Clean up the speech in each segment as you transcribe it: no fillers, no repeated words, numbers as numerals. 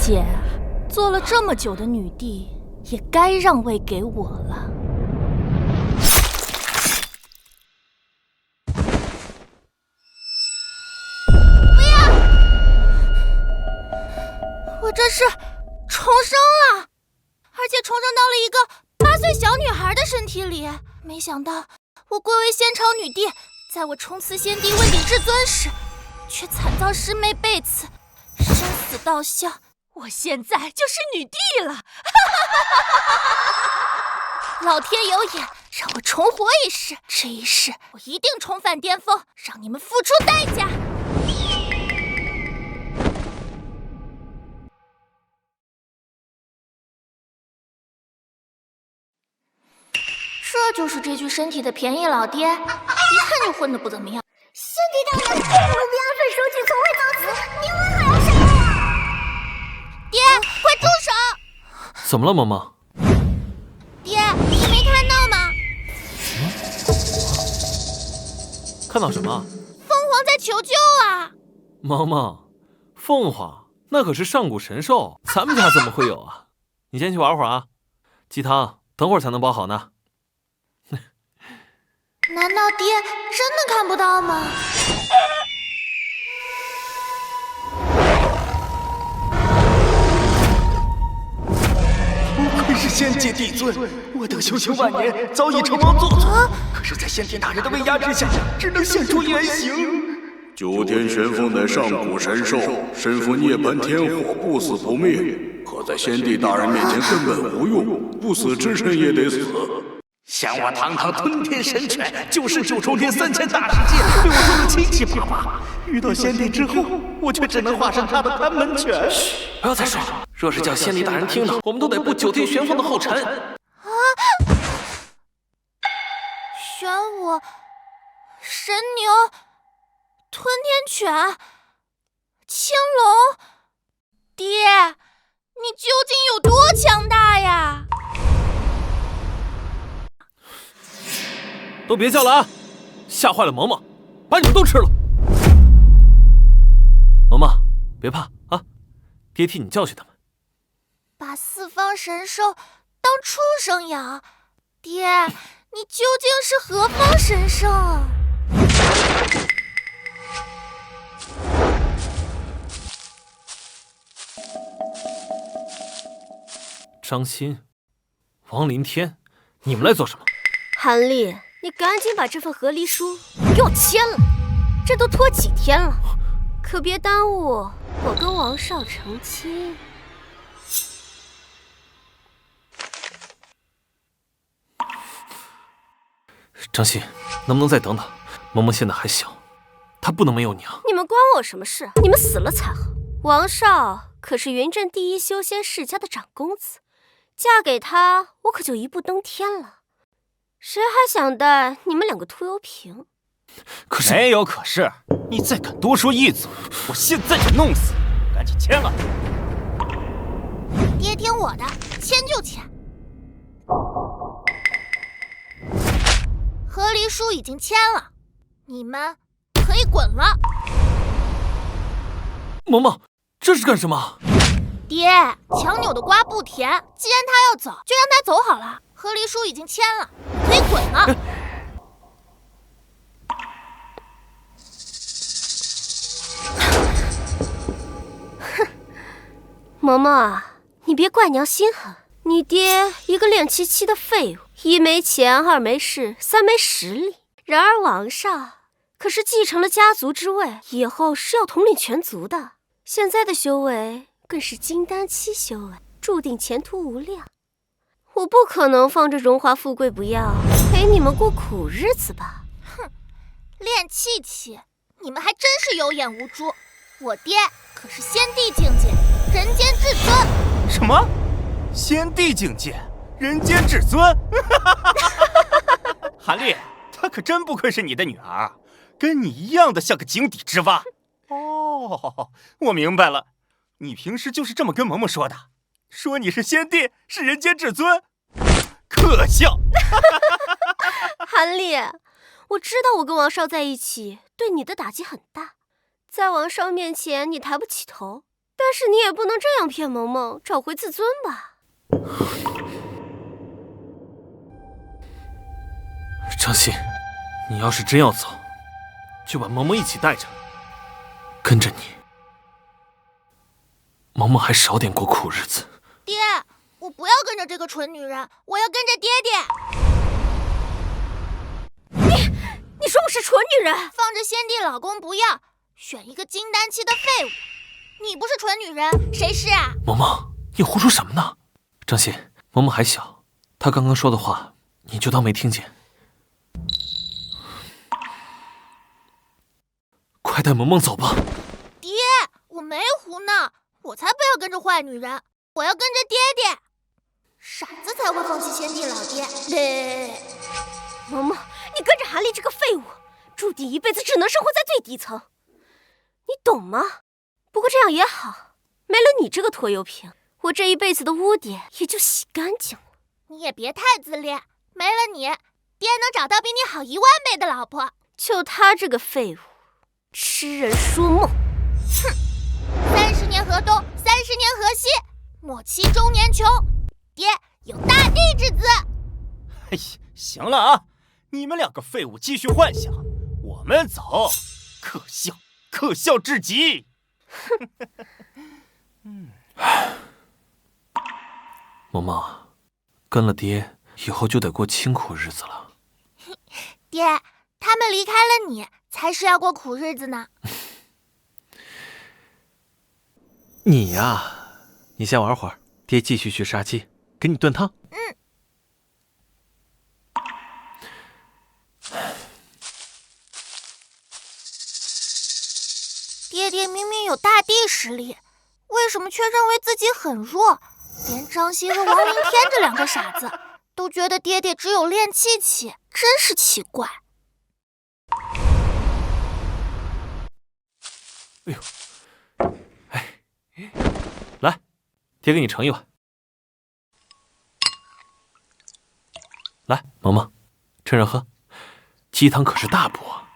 姐，做了这么久的女帝，也该让位给我了。不要！我这是重生了，而且重生到了一个8岁小女孩的身体里。没想到我贵为仙朝女帝，在我冲刺先帝问鼎至尊时，却惨遭师妹背刺，生死道消。我现在就是女帝了！老天有眼，让我重活一世，这一世我一定重返巅峰，让你们付出代价。这就是这具身体的便宜老爹，一看就混得不怎么样。先帝大人，奴婢阿顺手举从未造此，您为何要杀我？爹，快住手！怎么了，萌萌？爹，你没看到吗？看到什么？凤凰在求救啊！萌萌，凤凰那可是上古神兽，咱们家怎么会有啊？你先去玩会儿啊，鸡汤等会儿才能煲好呢。难道爹真的看不到吗？不愧是仙界帝尊，我等修行万年，早已成王作祖，可是，在先帝大人的威压之下，只能现出原形。九天玄凤乃上古神兽，身负涅槃天火，不死不灭，可在先帝大人面前根本无用，不死之身也得死。想我堂堂吞天神犬，就是9重天3000大世界，被我做得七七八八。遇到先帝之后，我却只能化身他的看门犬。嘘，不要再说了，若是叫先帝大人听到，我们都得步9天玄凤的后尘。啊！玄武、神牛、吞天犬、青龙，爹，你究竟有多强大呀？都别叫了啊！吓坏了萌萌，把你们都吃了。萌萌，别怕啊，爹替你教训他们。把四方神兽当畜生养，爹，你究竟是何方神圣啊？张欣、王林天，你们来做什么？韩立，你赶紧把这份和离书给我签了，这都拖几天了，可别耽误我跟王少成亲。张欣，能不能再等等？萌萌现在还小，她不能没有娘。你们关我什么事？你们死了才好。王少可是云镇第一修仙世家的长公子，嫁给他，我可就一步登天了。谁还想带你们两个拖油瓶？可是没有可是，你再敢多说一嘴，我现在就弄死你！赶紧签了。爹听我的，签就签。和离书已经签了，你们可以滚了。萌萌，这是干什么？爹，强扭的瓜不甜，既然他要走，就让他走好了。和离书已经签了，可以滚了。哼，萌萌啊，你别怪娘心狠。你爹一个练77的废物，一没钱，二没势，三没实力。然而王少可是继承了家族之位，以后是要统领全族的。现在的修为更是金丹期修为，注定前途无量。我不可能放着荣华富贵不要，陪你们过苦日子吧？哼，练气气，你们还真是有眼无珠。我爹可是仙帝境界，人间至尊。什么？仙帝境界，人间至尊？韩立，她可真不愧是你的女儿，跟你一样的像个井底之蛙。哦，我明白了，你平时就是这么跟萌萌说的，说你是仙帝，是人间至尊，可笑。韩立，我知道我跟王少在一起对你的打击很大，在王少面前你抬不起头，但是你也不能这样骗萌萌找回自尊吧？张欣，你要是真要走，就把萌萌一起带着，跟着你，萌萌还少点过苦日子。爹，我不要跟着这个蠢女人，我要跟着爹爹。你说我是蠢女人？放着先帝老公不要，选一个金丹期的废物。你不是蠢女人，谁是啊？萌萌，你胡说什么呢？张欣，萌萌还小，她刚刚说的话，你就当没听见。快带萌萌走吧。爹，我没胡闹，我才不要跟着坏女人，我要跟着爹爹。傻子才会放弃先帝老爹。萌萌，你跟着韩立这个废物，注定一辈子只能生活在最底层，你懂吗？不过这样也好，没了你这个拖油瓶，我这一辈子的污点也就洗干净了。你也别太自恋，没了你，爹能找到比你好10000倍的老婆。就他这个废物，痴人说梦。哼，30年河东，30年河西，莫欺中年穷。爹有大地之资。哎呀，行了啊，你们2个废物继续幻想，我们走。可笑，可笑至极。萌萌，跟了爹以后就得过清苦日子了。爹，他们离开了你，才是要过苦日子呢。你呀，你先玩会儿，爹继续去杀鸡，给你炖汤。爹爹明明有大帝实力，为什么却认为自己很弱？连张熙和王凌天这2个傻子都觉得爹爹只有练气气，真是奇怪。哎呦，哎，来，爹给你盛一碗。来，萌萌，趁热喝，鸡汤可是大补啊。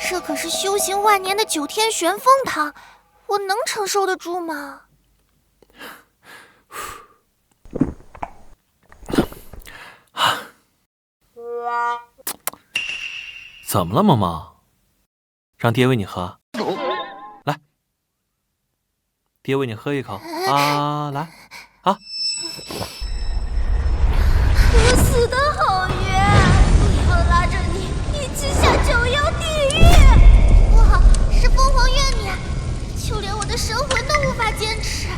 这可是修行万年的9天玄风汤，我能承受得住吗？怎么了，萌萌？让爹喂你喝。来，爹喂你喝一口啊！来，啊！我死的好冤，我要拉着你一起下9幽地狱。不好，是凤凰怨女，就连我的神魂都无法坚持。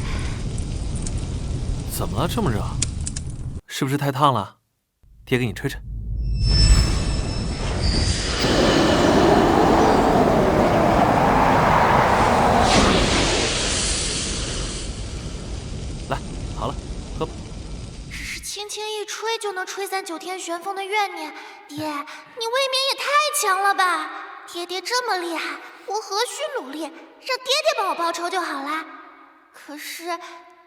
怎么了？这么热？是不是太烫了？爹给你吹吹。来，好了，喝吧。只是轻轻一吹就能吹散9天玄风的怨念，爹，你未免也太强了吧！爹爹这么厉害，我何须努力？让爹爹帮我报仇就好啦。可是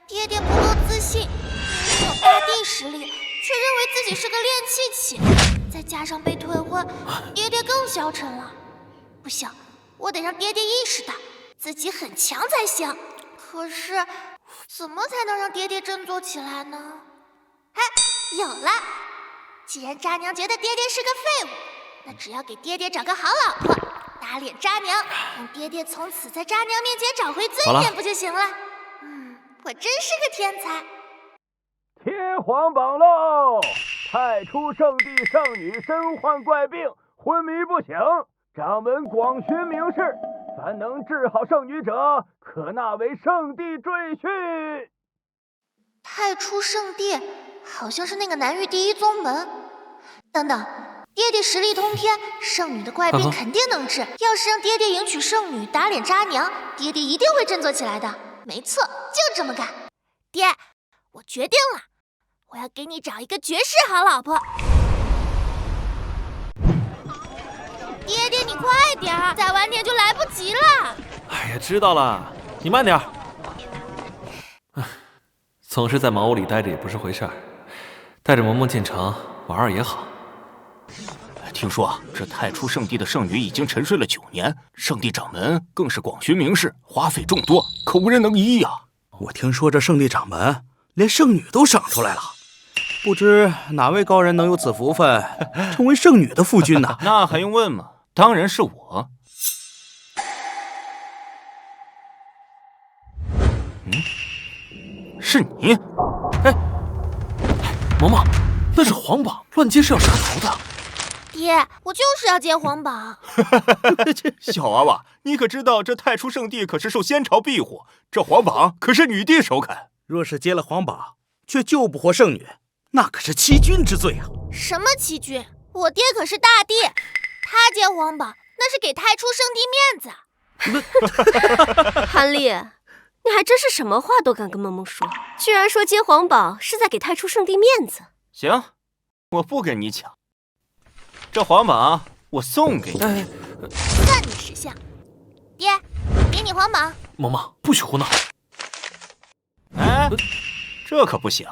爹爹不够自信，明明有大帝实力，却认为自己是个练气器，再加上被退婚，爹爹更消沉了。不行，我得让爹爹意识到自己很强才行。可是怎么才能让爹爹振作起来呢？哎，有了！既然渣娘觉得爹爹是个废物，那只要给爹爹找个好老婆，打脸渣娘，让爹爹从此在渣娘面前找回尊严不就行了？我真是个天才。天皇榜喽！太初圣地圣女身患怪病，昏迷不醒。掌门广寻名士，凡能治好圣女者，可纳为圣地赘婿。太初圣地好像是那个南域第1宗门。等等，爹爹实力通天，圣女的怪病肯定能治。要是让爹爹迎娶圣女，打脸渣娘，爹爹一定会振作起来的。没错，就这么干。爹，我决定了，我要给你找一个绝世好老婆。爹爹，你快点儿，再晚点就来不及了。哎呀，知道了，你慢点儿。总是在茅屋里待着也不是回事儿，带着萌萌进城玩玩也好。听说这太初圣地的圣女已经沉睡了9年，圣地掌门更是广寻名士，花费众多，可无人能医呀。我听说这圣地掌门连圣女都赏出来了，不知哪位高人能有此福分，成为圣女的夫君呢？那还用问吗？当然是我。是你？哎，萌萌，那是皇榜，乱接是要杀头的。爹，我就是要接皇榜。小娃娃，你可知道这太初圣地可是受仙朝庇护，这皇榜可是女帝手砍。若是接了皇榜，却救不活圣女，那可是欺君之罪啊！什么欺君？我爹可是大帝，他接皇榜那是给太初圣地面子。韩立，你还真是什么话都敢跟萌萌说，居然说接皇榜是在给太初圣地面子。行，我不跟你抢，这皇榜我送给你。算你识相。爹，给你皇榜。萌萌，不许胡闹。哎，这可不行。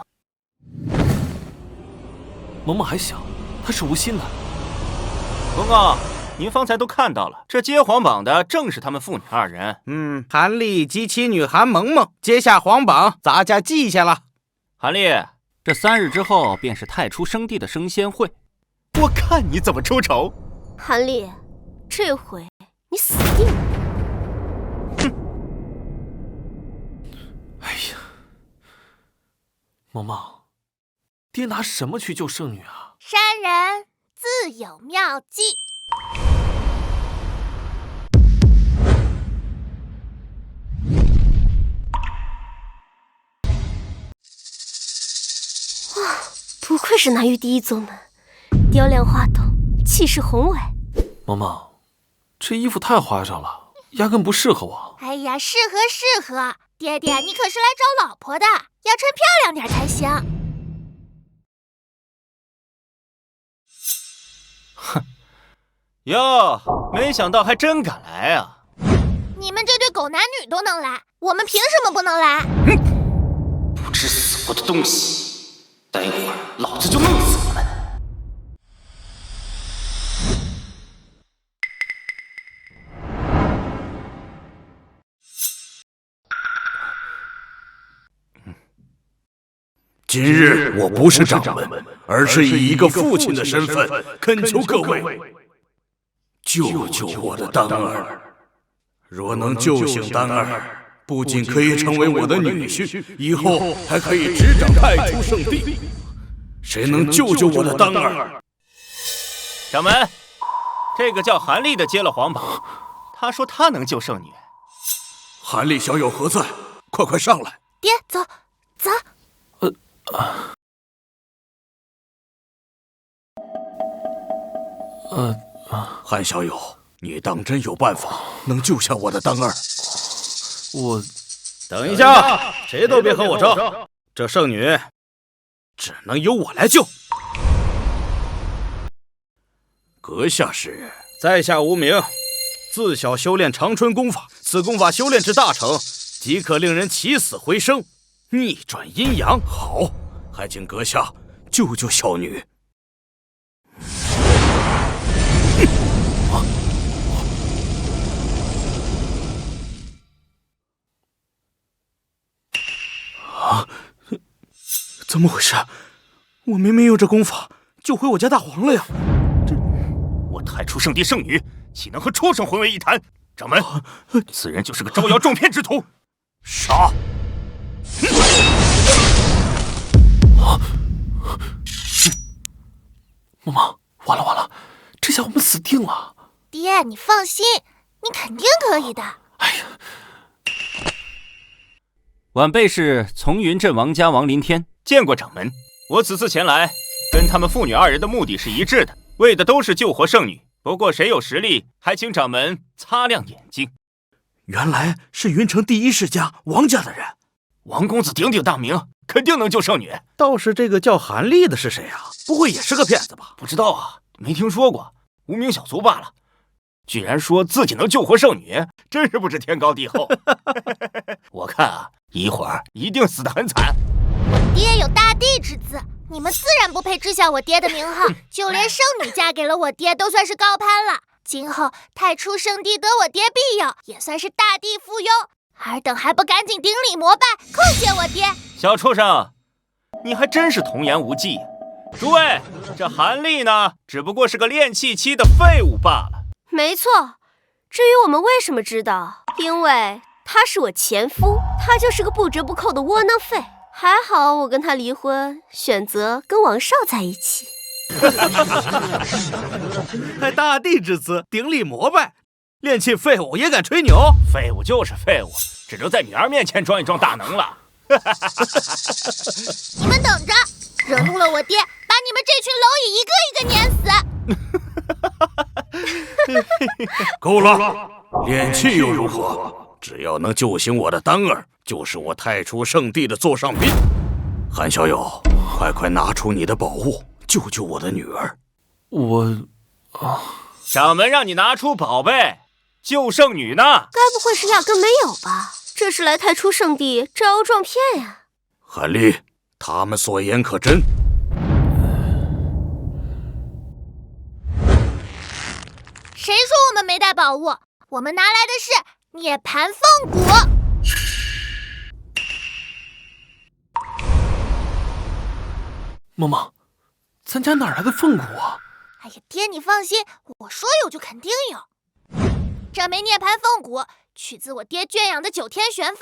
萌萌还小，她是无心的。公公，您方才都看到了，这接皇榜的正是他们父女2人。韩立及其女韩萌萌接下皇榜，咱家记下了。韩立，这3日之后便是太初圣地的升仙会，我看你怎么出丑。韩立，这回你死定了。哎呀，萌萌，爹拿什么去救圣女啊？山人自有妙计。哇，不愧是南域第一宗门，雕梁画栋，气势宏伟。萌萌，这衣服太花哨了，压根不适合我。哎呀，适合。爹爹，你可是来找老婆的，要穿漂亮点才行。哼，哟，没想到还真敢来啊！你们这对狗男女都能来，我们凭什么不能来？不知死活的东西，待会儿老子就弄死你们！今日我不是掌门，而是以一个父亲的身份恳求各位救救我的丹儿。若能救醒丹儿，不仅可以成为我的女婿，以后还可以执掌太初圣地。谁能救救我的丹儿？掌门，这个叫韩立的接了皇榜，他说他能救圣女。韩立小友何在？快上来！爹，走。韩小友，你当真有办法能救下我的丹儿？我……等一下，谁都别和我争，这圣女只能由我来救。阁下是？在下无名，自小修炼长春功法，此功法修炼至大成，即可令人起死回生，逆转阴阳。好，还请阁下救救小女。怎么回事？我明明用这功法救回我家大黄了呀！我太初圣地圣女岂能和畜生混为一谈？掌门，此人就是个招摇撞骗之徒，杀！萌萌，完了，这下我们死定了。爹，你放心，你肯定可以的。哎呀！晚辈是从云镇王家王林天，见过掌门。我此次前来，跟他们父女2人的目的是一致的，为的都是救活圣女。不过谁有实力，还请掌门擦亮眼睛。原来是云城第一世家王家的人，王公子鼎鼎大名，肯定能救圣女。倒是这个叫韩立的是谁啊？不会也是个骗子吧？不知道啊，没听说过，无名小卒罢了。居然说自己能救活圣女，真是不知天高地厚。我看啊，一会儿一定死得很惨。爹有大帝之资，你们自然不配知晓我爹的名号，就连圣女嫁给了我爹都算是高攀了。今后太初圣地得我爹庇佑，也算是大地附庸。尔等还不赶紧顶礼膜拜，叩谢我爹！小畜生，你还真是童言无忌。诸位，这韩立呢，只不过是个练气期的废物罢了。没错，至于我们为什么知道，因为他是我前夫，他就是个不折不扣的窝囊废。还好我跟他离婚，选择跟王少在一起。还大帝之资，顶礼膜拜，练气废物也敢吹牛？废物就是废物，只能在女儿面前装一装大能了。你们等着，惹怒了我爹，把你们这群蝼蚁一个一个碾死！够了，练气又如何？只要能救醒我的丹儿，就是我太初圣地的座上宾。韩小友，快拿出你的宝物，救救我的女儿！掌门让你拿出宝贝，救圣女呢？该不会是压根没有吧？这是来太初圣地招摇撞骗呀！韩立，他们所言可真？谁说我们没带宝物？我们拿来的是涅槃凤骨。妈妈，咱家哪来的凤骨啊？哎呀，爹你放心，我说有就肯定有。这枚涅槃凤骨取自我爹圈养的9天玄凤，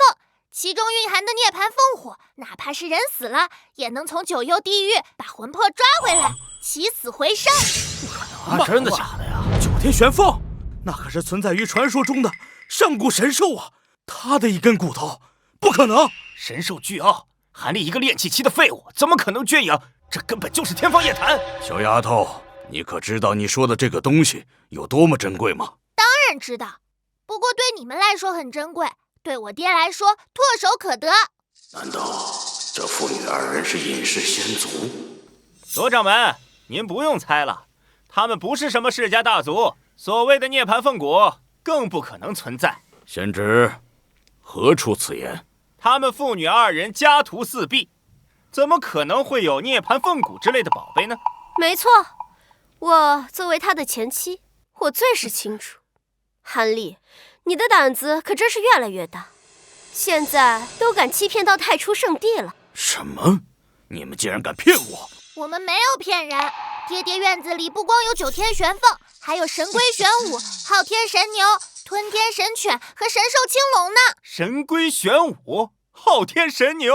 其中蕴含的涅槃凤火，哪怕是人死了，也能从9幽地狱把魂魄抓回来，起死回生。啊，真的假的呀？9天玄凤，那可是存在于传说中的上古神兽啊！他的一根骨头，不可能！神兽巨傲，韩立一个练气期的废物，怎么可能圈养？这根本就是天方夜谭！小丫头，你可知道你说的这个东西有多么珍贵吗？当然知道，不过对你们来说很珍贵，对我爹来说唾手可得。难道这父女2人是隐世先祖？罗掌门，您不用猜了，他们不是什么世家大族，所谓的涅槃凤骨更不可能存在。贤侄，何出此言？他们父女2人家徒四壁，怎么可能会有涅槃凤骨之类的宝贝呢？没错，我作为他的前妻，我最是清楚。韩立，你的胆子可真是越来越大，现在都敢欺骗到太初圣地了。什么？你们竟然敢骗我！我们没有骗人，爹院子里不光有9天玄凤，还有神龟玄武、昊天神牛、吞天神犬和神兽青龙呢。神龟玄武，昊天神牛，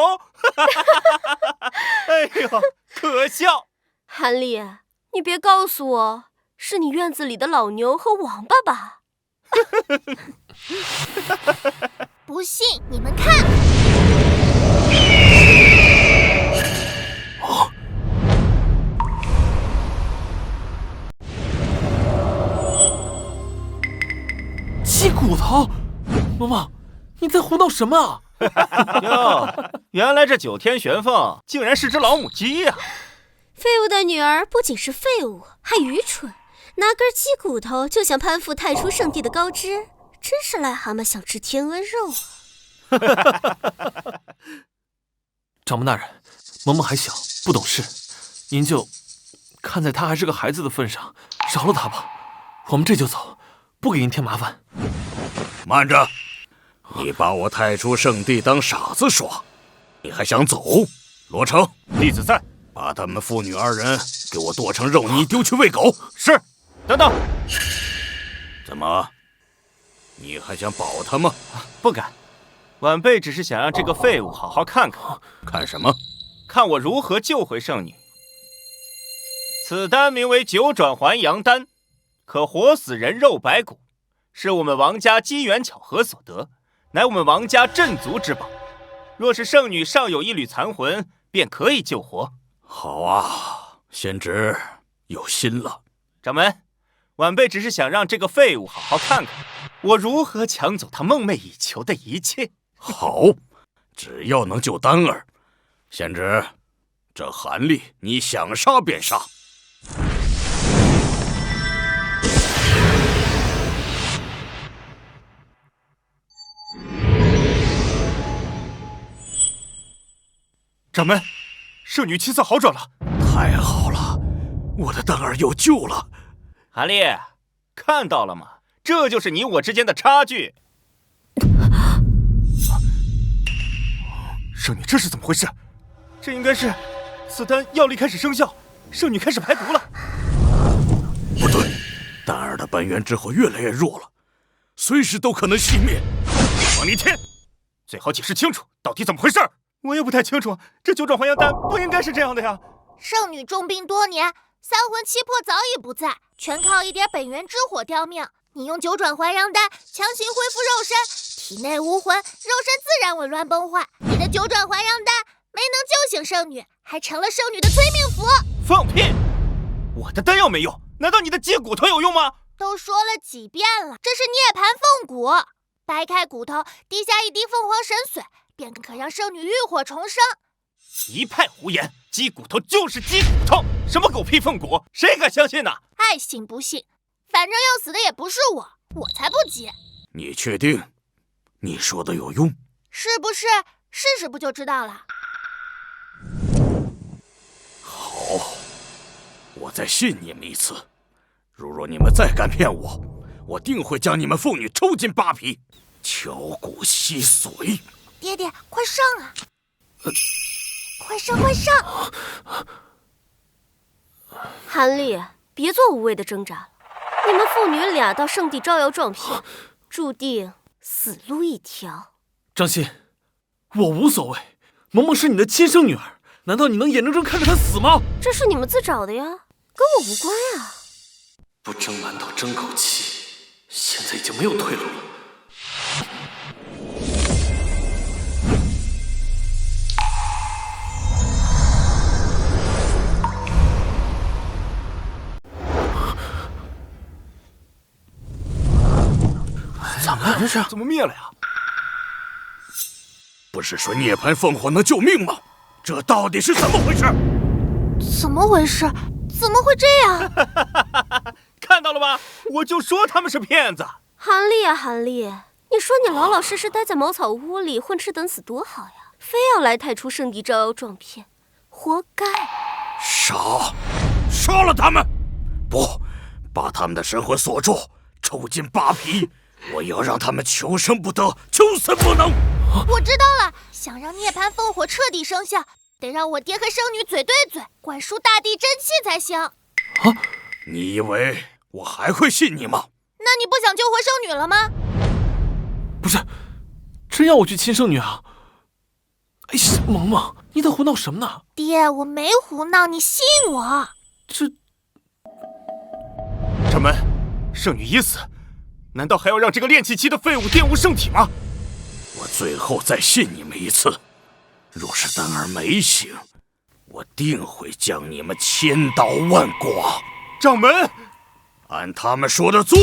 哎呦，可笑！韩立，你别告诉我是你院子里的老牛和王八吧？不信你们看。鸡骨头？妈妈，你在胡闹什么啊？哟，原来这9天玄凤竟然是只老母鸡呀！废物的女儿不仅是废物，还愚蠢，拿根鸡骨头就想攀附太初圣地的高枝，真是癞蛤蟆想吃天鹅肉啊！掌门大人，萌萌还小，不懂事，您就看在她还是个孩子的份上，饶了她吧。我们这就走，不给您添麻烦。慢着，你把我太初圣地当傻子耍，你还想走？罗成，弟子在。把他们父女2人给我剁成肉泥，丢去喂狗。是。等等，怎么？你还想保他吗？不敢，晚辈只是想让这个废物好好看看。看什么？看我如何救回圣女。此丹名为9转还阳丹，可活死人肉白骨，是我们王家机缘巧合所得，乃我们王家镇族之宝。若是圣女尚有一缕残魂，便可以救活。好啊，贤侄有心了。掌门，晚辈只是想让这个废物好好看看我如何抢走他梦寐以求的一切。好，只要能救丹儿，贤侄，这韩立你想杀便杀。掌门，圣女气色好转了。太好了，我的丹儿有救了。韩立，看到了吗？这就是你我之间的差距。圣女，这是怎么回事？这应该是此丹药力开始生效，圣女开始排毒了。不对，丹儿的本源之火越来越弱了，随时都可能熄灭。王离天，最好解释清楚，到底怎么回事？我也不太清楚，这九转还阳丹不应该是这样的呀。圣女重病多年，三魂七魄早已不在，全靠一点本源之火吊命。你用九转还阳丹强行恢复肉身，体内无魂，肉身自然紊乱崩坏。你的九转还阳丹没能救醒圣女，还成了圣女的催命符。放屁！我的丹药没用，难道你的鸡骨头有用吗？都说了几遍了，这是涅槃凤骨，掰开骨头，滴下一滴凤凰神水，便可让圣女浴火重生。一派胡言，鸡骨头就是鸡骨头，什么狗屁凤骨，谁敢相信呢？爱信不信，反正要死的也不是我，我才不急。你确定你说的有用？是不是？试试不就知道了。好，我再信你们一次。如若你们再敢骗我，我定会将你们妇女抽筋扒皮，敲骨吸髓。爹爹，快上啊！快上，快上！韩立，别做无谓的挣扎了。你们父女俩到圣地招摇撞骗，注定死路一条。张欣，我无所谓，萌萌是你的亲生女儿，难道你能眼睁睁看着她死吗？这是你们自找的呀，跟我无关啊。不争馒头争口气，现在已经没有退路了。怎么了这是？怎么灭了呀？不是说涅槃凤火能救命吗？这到底是怎么回事？怎么回事？怎么会这样？看到了吧？我就说他们是骗子。韩立啊，韩立，你说你老老实实待在茅草屋里混吃等死多好呀，非要来太初圣地招摇撞骗，活该！杀了他们！不，把他们的神魂锁住，抽筋扒皮。我要让他们求生不得，求死不能。我知道了，想让涅槃凤火彻底生效，得让我爹和圣女嘴对嘴，灌输大地真气才行。你以为我还会信你吗？那你不想救活圣女了吗？不是，真要我去亲圣女啊？哎呀，萌萌，你在胡闹什么呢？爹，我没胡闹，你信我。掌门，圣女已死，难道还要让这个炼气期的废物玷污圣体吗？我最后再信你们一次，若是丹儿没醒，我定会将你们千刀万剐。掌门，按他们说的做。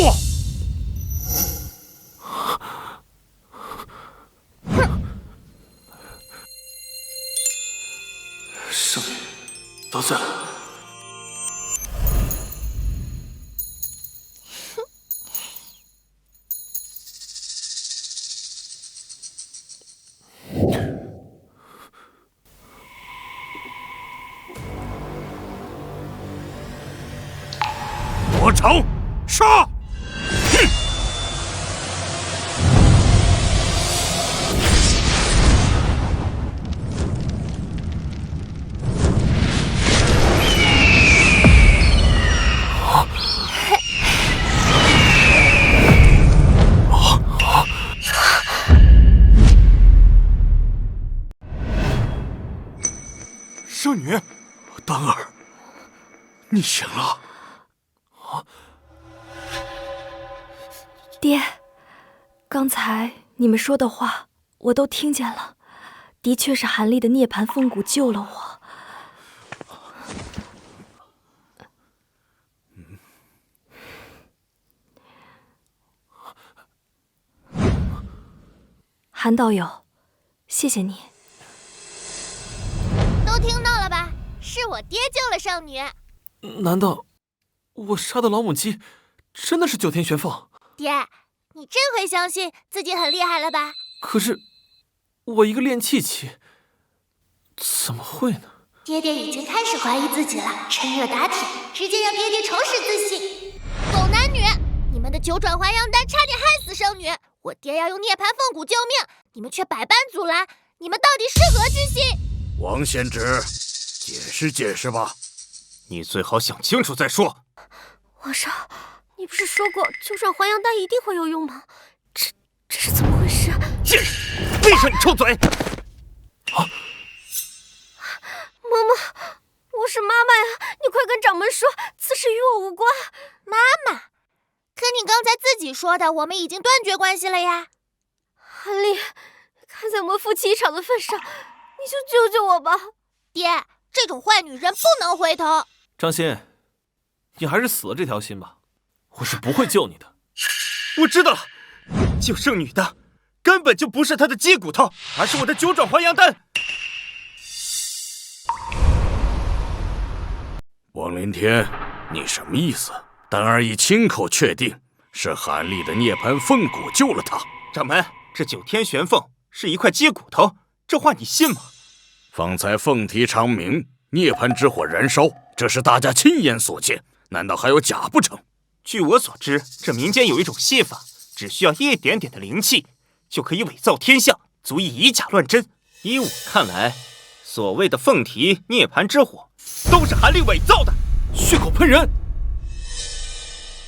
圣女得罪了。罗成，杀！圣女，丹儿，你醒了。爹，刚才你们说的话我都听见了，的确是韩立的涅槃凤骨救了我。韩道友，谢谢你。都听到了吧？是我爹救了圣女。难道我杀的老母鸡真的是九天玄凤？爹，你真会相信自己很厉害了吧？可是我一个炼气期，怎么会呢？爹爹已经开始怀疑自己了，趁热打铁，直接让爹爹重拾自信。狗男女，你们的九转还阳丹差点害死圣女，我爹要用涅槃凤骨救命，你们却百般阻拦，你们到底是何居心？王仙芝，解释解释吧。你最好想清楚再说。皇上，你不是说过九转还阳丹一定会有用吗？这是怎么回事？贱人，闭上你臭嘴！啊！嬷嬷，我是妈妈呀，你快跟掌门说，此事与我无关。妈妈，可你刚才自己说的，我们已经断绝关系了呀。韩丽，看在我们夫妻一场的份上，你就救救我吧。爹，这种坏女人不能回头。张欣，你还是死了这条心吧，我是不会救你的。我知道了，救圣女的根本就不是她的鸡骨头，而是我的九转还阳丹。王林天，你什么意思？丹儿已亲口确定是韩立的涅槃凤骨救了他。掌门，这九天玄凤是一块鸡骨头，这话你信吗？方才凤啼长鸣，涅槃之火燃烧，这是大家亲眼所见，难道还有假不成？据我所知，这民间有一种戏法，只需要一点点的灵气，就可以伪造天象，足以以假乱真。依我看来，所谓的凤啼、涅槃之火，都是韩立伪造的，血口喷人。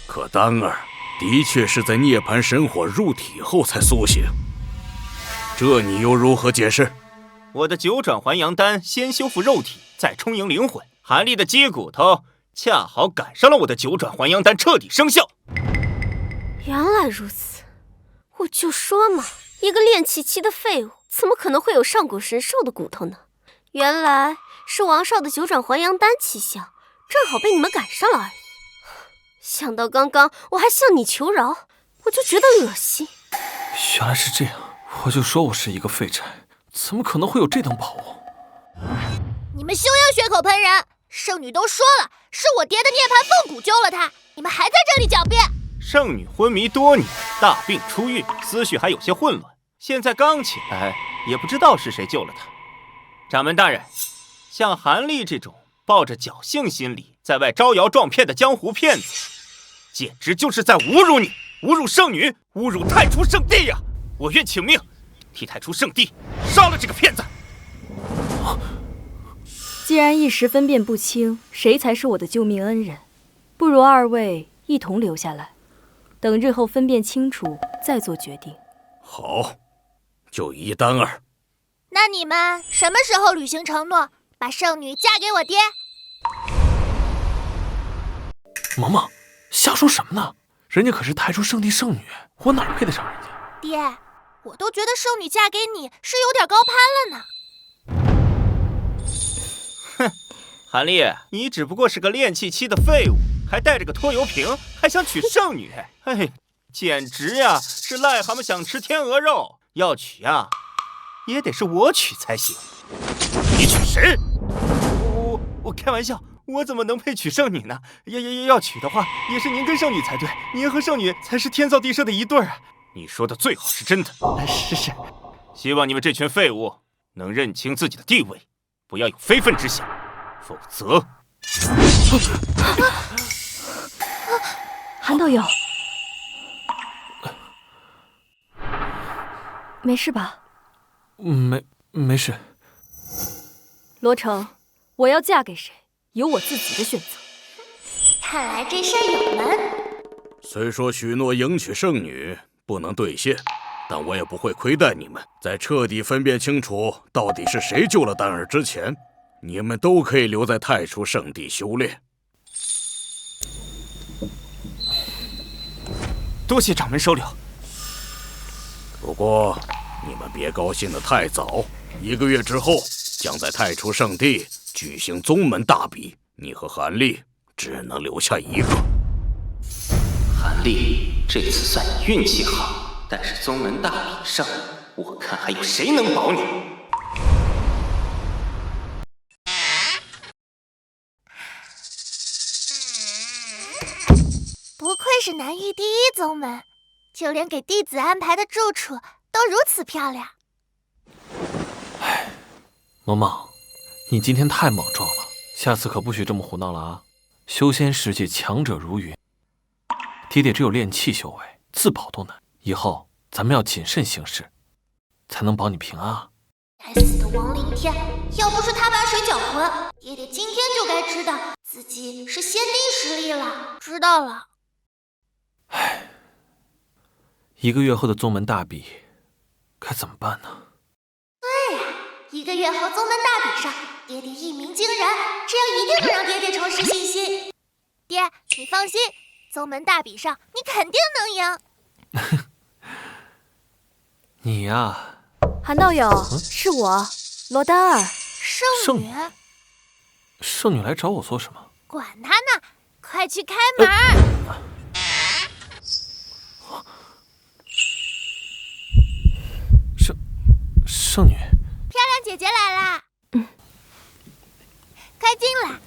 可丹儿的确是在涅槃神火入体后才苏醒，这你又如何解释？我的九转还阳丹先修复肉体，再充盈灵魂，韩立的鸡骨头恰好赶上了我的九转还阳丹彻底生效。原来如此，我就说嘛，一个练气期的废物，怎么可能会有上古神兽的骨头呢？原来是王少的九转还阳丹奇效，正好被你们赶上了而已。想到刚刚我还向你求饶，我就觉得恶心。原来是这样，我就说我是一个废柴，怎么可能会有这等宝物？你们休要血口喷人！圣女都说了，是我爹的涅槃凤骨救了她，你们还在这里狡辩。圣女昏迷多年，大病初愈，思绪还有些混乱，现在刚起来，也不知道是谁救了她。掌门大人，像韩立这种抱着侥幸心理在外招摇撞骗的江湖骗子，简直就是在侮辱你，侮辱圣女，侮辱太初圣地呀！我愿请命，替太初圣地杀了这个骗子。既然一时分辨不清谁才是我的救命恩人，不如二位一同留下来，等日后分辨清楚再做决定。好，就依丹儿。那你们什么时候履行承诺，把圣女嫁给我爹？萌萌，瞎说什么呢？人家可是太初圣地圣女，我哪配得上人家？爹，我都觉得圣女嫁给你是有点高攀了呢。哼，韩立，你只不过是个练气期的废物，还带着个拖油瓶，还想娶圣女？哎，简直呀，是癞蛤蟆想吃天鹅肉。要娶呀，也得是我娶才行。你娶谁？我开玩笑，我怎么能配娶圣女呢？要娶的话，也是您跟圣女才对，您和圣女才是天造地设的一对啊。你说的最好是真的。是，希望你们这群废物能认清自己的地位，不要有非分之想，否则……韩道友，没事吧？没事。罗成，我要嫁给谁，有我自己的选择。看来这事儿有门。虽说许诺迎娶圣女不能兑现，但我也不会亏待你们。在彻底分辨清楚到底是谁救了丹儿之前，你们都可以留在太初圣地修炼。多谢掌门收留。不过你们别高兴得太早，1个月之后将在太初圣地举行宗门大比，你和韩立只能留下一个。韩立，这次算你运气好，但是宗门大比上，我看还有谁能保你？不愧是南域第一宗门，就连给弟子安排的住处都如此漂亮。萌萌，你今天太莽撞了，下次可不许这么胡闹了啊！修仙世界强者如云，爹爹只有炼气修为，自保都难。以后咱们要谨慎行事，才能保你平安啊！该死的亡灵天，要不是他把水搅浑，爹爹今天就该知道自己是先帝实力了。知道了。唉，1个月后的宗门大比，该怎么办呢？对呀，1个月后宗门大比上，爹爹一鸣惊人，这样一定能让爹爹重拾信心。爹，你放心，宗门大比上你肯定能赢。你呀，韩道友，是我，罗丹儿。圣女，圣女来找我做什么？管他呢，快去开门。圣女，漂亮姐姐来啦！快进来。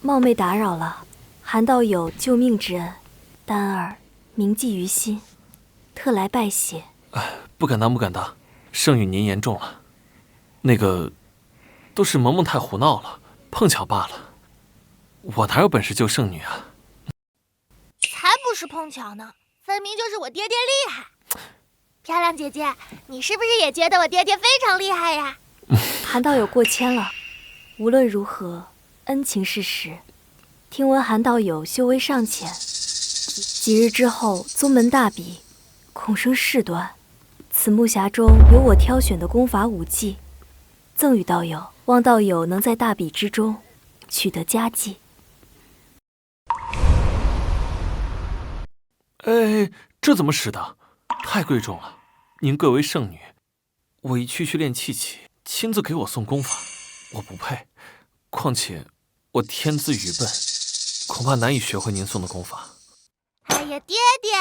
冒昧打扰了，韩道友救命之恩，丹儿铭记于心，特来拜谢。不敢当，不敢当。圣女您言重了。那个，都是萌萌太胡闹了，碰巧罢了。我哪有本事救圣女啊？才不是碰巧呢，分明就是我爹爹厉害。漂亮姐姐，你是不是也觉得我爹爹非常厉害呀？韩道友过谦了，无论如何，恩情是实。听闻韩道友修为尚浅，几日之后宗门大比，恐生事端。此木匣中有我挑选的功法武技，赠与道友，望道友能在大比之中取得佳绩。哎，这怎么使的？太贵重了。您贵为圣女，我一区区练气期，亲自给我送功法，我不配。况且我天资愚笨，恐怕难以学会您送的功法。哎呀，爹爹，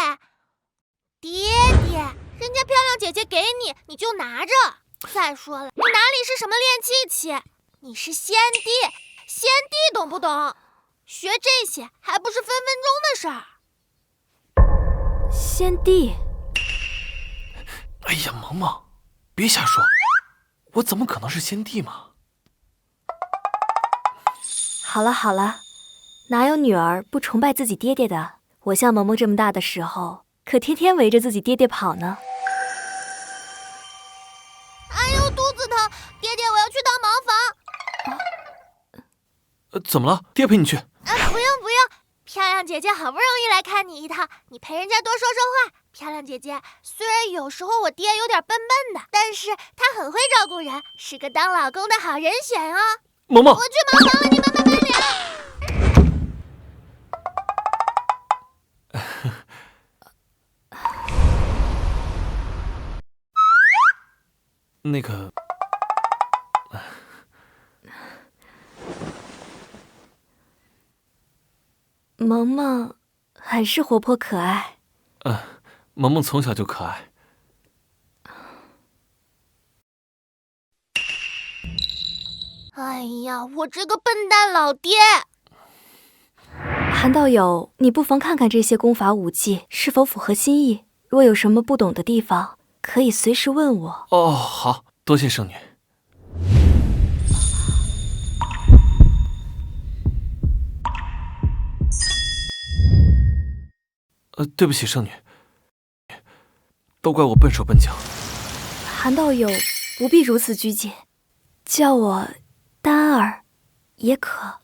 人家漂亮姐姐给你，你就拿着。再说了，你哪里是什么练气期，你是先帝，先帝懂不懂？学这些还不是分分钟的事儿。先帝，哎呀，萌萌，别瞎说，我怎么可能是先帝嘛？好了好了，哪有女儿不崇拜自己爹爹的？我像萌萌这么大的时候，可天天围着自己爹爹跑呢。哎呦，肚子疼，爹爹，我要去趟茅房。怎么了？爹陪你去。不用，漂亮姐姐好不容易来看你一趟，你陪人家多说说话。漂亮姐姐，虽然有时候我爹有点笨笨的，但是他很会照顾人，是个当老公的好人选哦。萌萌，我去茅房了，你们慢慢聊。那个，萌萌很是活泼可爱。萌萌从小就可爱。哎呀，我这个笨蛋老爹！韩道友，你不妨看看这些功法武技是否符合心意，若有什么不懂的地方，可以随时问我。哦，好，多谢圣女。对不起，圣女，都怪我笨手笨脚。韩道友不必如此拘谨，叫我丹儿也可。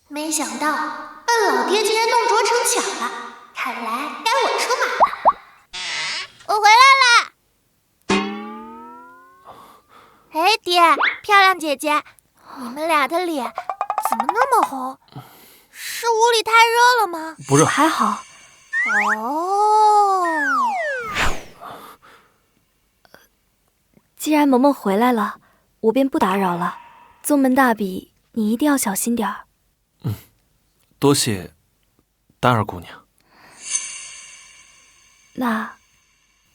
没想到笨老爹竟然弄拙成巧了，看来该我出马了。我回来啦！哎，爹，漂亮姐姐，你们俩的脸怎么那么红？是屋里太热了吗？不热，还好。哦，既然萌萌回来了，我便不打扰了。宗门大比，你一定要小心点儿。多谢丹儿姑娘。那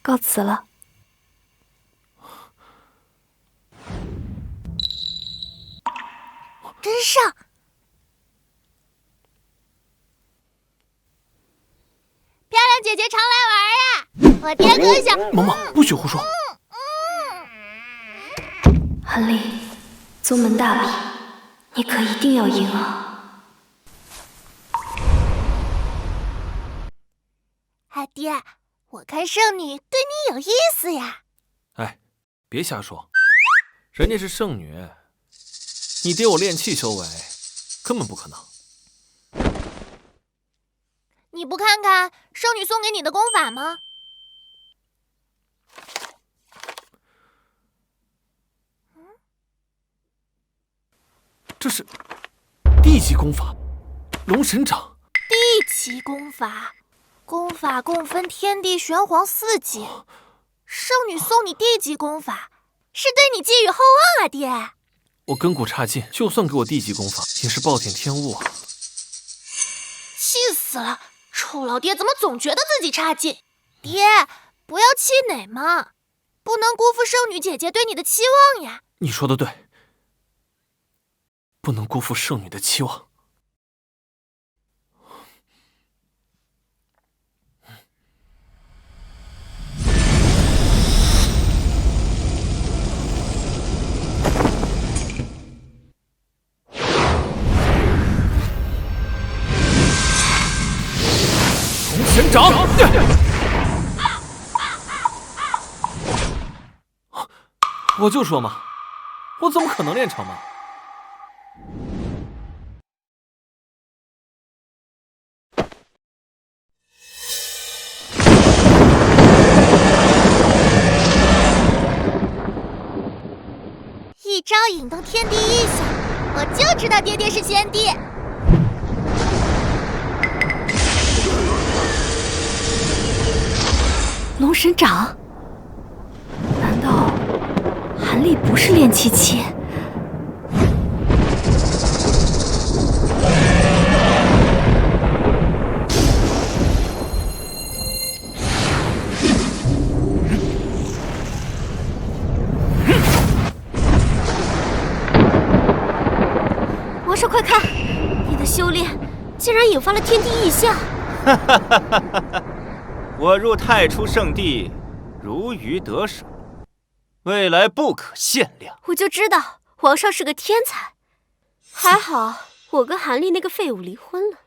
告辞了。真上。漂亮姐姐常来玩呀，我爹可想……萌萌，不许胡说。韩立，宗门大比，你可一定要赢啊！阿爹，我看圣女对你有意思呀。哎，别瞎说，人家是圣女，你爹我练气修为，根本不可能。你不看看圣女送给你的功法吗？这是地级功法，龙神掌。地级功法，功法共分天地玄黄4级。圣女送你地级功法，是对你寄予厚望啊，爹。我根骨差劲，就算给我地级功法，也是暴殄天物啊！气死了！臭老爹怎么总觉得自己差劲？爹，不要气馁嘛，不能辜负圣女姐姐对你的期望呀。你说的对，不能辜负圣女的期望。神掌！我就说嘛，我怎么可能练成嘛？一招引动天地异象，我就知道爹爹是先帝。龙神掌？难道韩立不是练气期？王少，快看，你的修炼竟然引发了天地异象！我入太初圣地，如鱼得水，未来不可限量。我就知道王少是个天才，还好我跟韩立那个废物离婚了。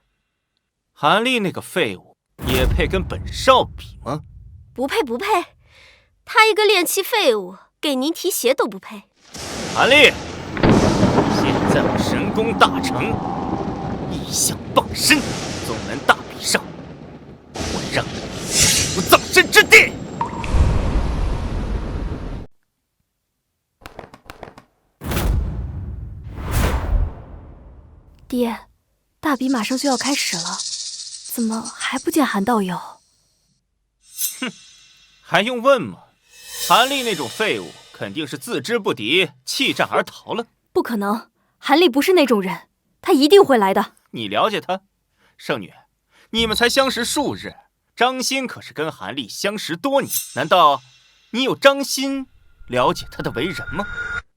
韩立那个废物也配跟本少比吗？不配不配，他一个练气废物，给您提鞋都不配。韩立，现在我神功大成，异象傍身，宗门大比上，我让你无葬身之地！爹，大比马上就要开始了，怎么还不见韩道友？哼，还用问吗？韩立那种废物肯定是自知不敌，弃战而逃了。不可能，韩立不是那种人，他一定会来的。你了解他？圣女，你们才相识数日，张欣可是跟韩立相识多年，难道你有张欣了解他的为人吗？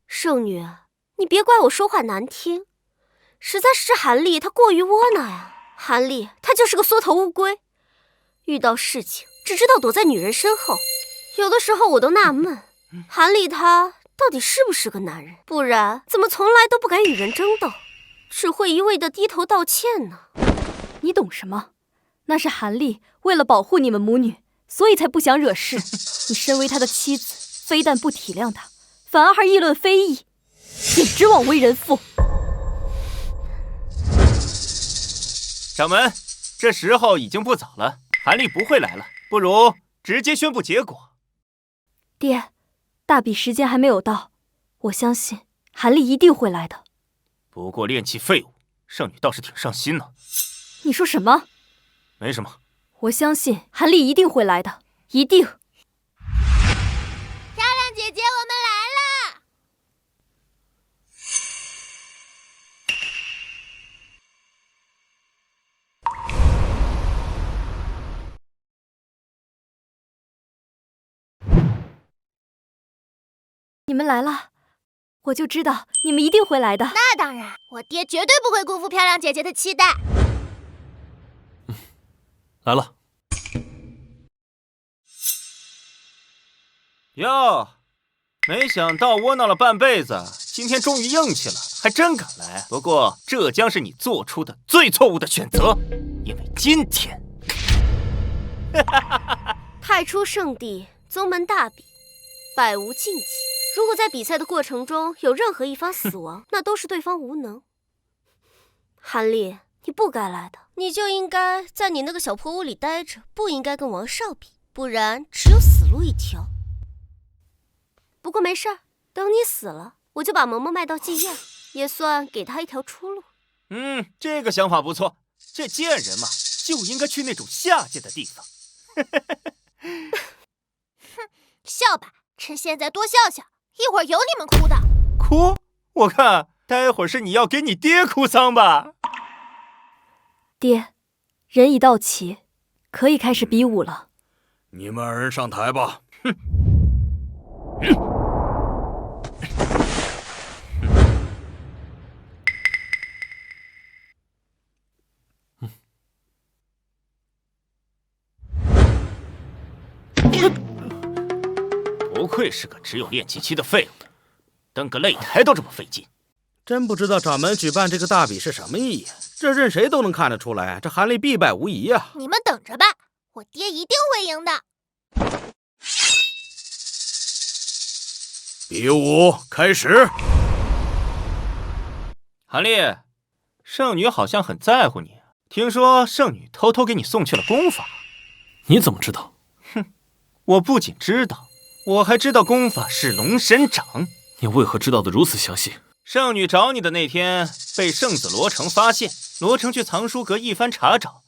圣女，你别怪我说话难听，实在是韩立他过于窝囊呀。韩立他就是个缩头乌龟，遇到事情只知道躲在女人身后，有的时候我都纳闷，韩立他到底是不是个男人？不然怎么从来都不敢与人争斗，只会一味的低头道歉呢？你懂什么？那是韩立为了保护你们母女，所以才不想惹事。你身为他的妻子，非但不体谅他，反而还议论非议，简直枉为人妇。掌门，这时候已经不早了，韩立不会来了，不如直接宣布结果。爹，大比时间还没有到，我相信韩立一定会来的。不过练气废物，圣女倒是挺上心呢。你说什么？没什么。我相信韩立一定会来的，一定。漂亮姐姐，我们来了！你们来了，我就知道你们一定会来的。那当然，我爹绝对不会辜负漂亮姐姐的期待。来了。哟，没想到窝囊了半辈子，今天终于硬气了，还真敢来。不过这将是你做出的最错误的选择，因为今天，太初圣地，宗门大比，百无禁忌。如果在比赛的过程中有任何一方死亡，那都是对方无能。韩立，你不该来的，你就应该在你那个小破屋里待着，不应该跟王少比，不然只有死路一条。不过没事儿，等你死了，我就把萌萌卖到妓院，也算给他一条出路。这个想法不错。这贱人嘛，就应该去那种下贱的地方。哼，笑吧，趁现在多笑笑，一会儿有你们哭的。哭？我看待会儿是你要给你爹哭丧吧。爹，人已到齐，可以开始比武了。你们二人上台吧。不愧是个只有练气期的废物，登个擂台都这么费劲。真不知道掌门举办这个大比是什么意义，这任谁都能看得出来，这韩立必败无疑啊！你们等着吧，我爹一定会赢的。比武开始。韩立，圣女好像很在乎你，听说圣女偷偷给你送去了功法。你怎么知道？我不仅知道，我还知道功法是龙神掌。你为何知道的如此详细？圣女找你的那天，被圣子罗成发现，罗成去藏书阁一番查找，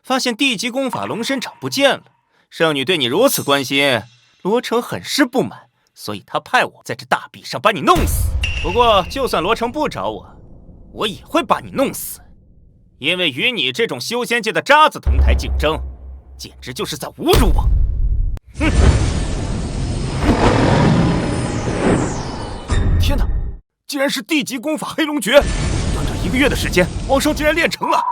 发现地级功法龙神掌不见了。圣女对你如此关心，罗成很是不满，所以他派我在这大比上把你弄死。不过，就算罗成不找我，我也会把你弄死，因为与你这种修仙界的渣子同台竞争，简直就是在侮辱我。哼！天哪，竟然是地级功法黑龙诀！短短1个月的时间，王少竟然练成了。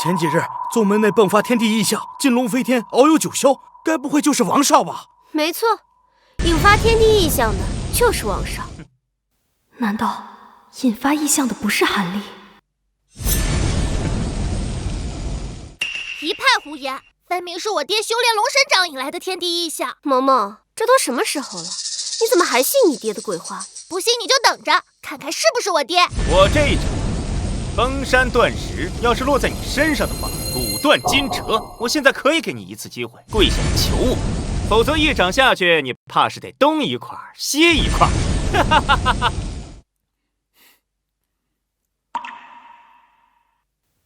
前几日宗门内迸发天地异象，金龙飞天，遨游九霄，该不会就是王少吧？没错，引发天地异象的就是王少。难道引发异象的不是韩立？一派胡言，分明是我爹修炼龙神掌引来的天地异象。萌萌，这都什么时候了，你怎么还信你爹的鬼话？不信你就等着，看看是不是我爹。我这一掌崩山断石，要是落在你身上的话，骨断筋折。我现在可以给你一次机会，跪下来求我，否则一掌下去，你怕是得东一块西一块。哈哈哈哈哈！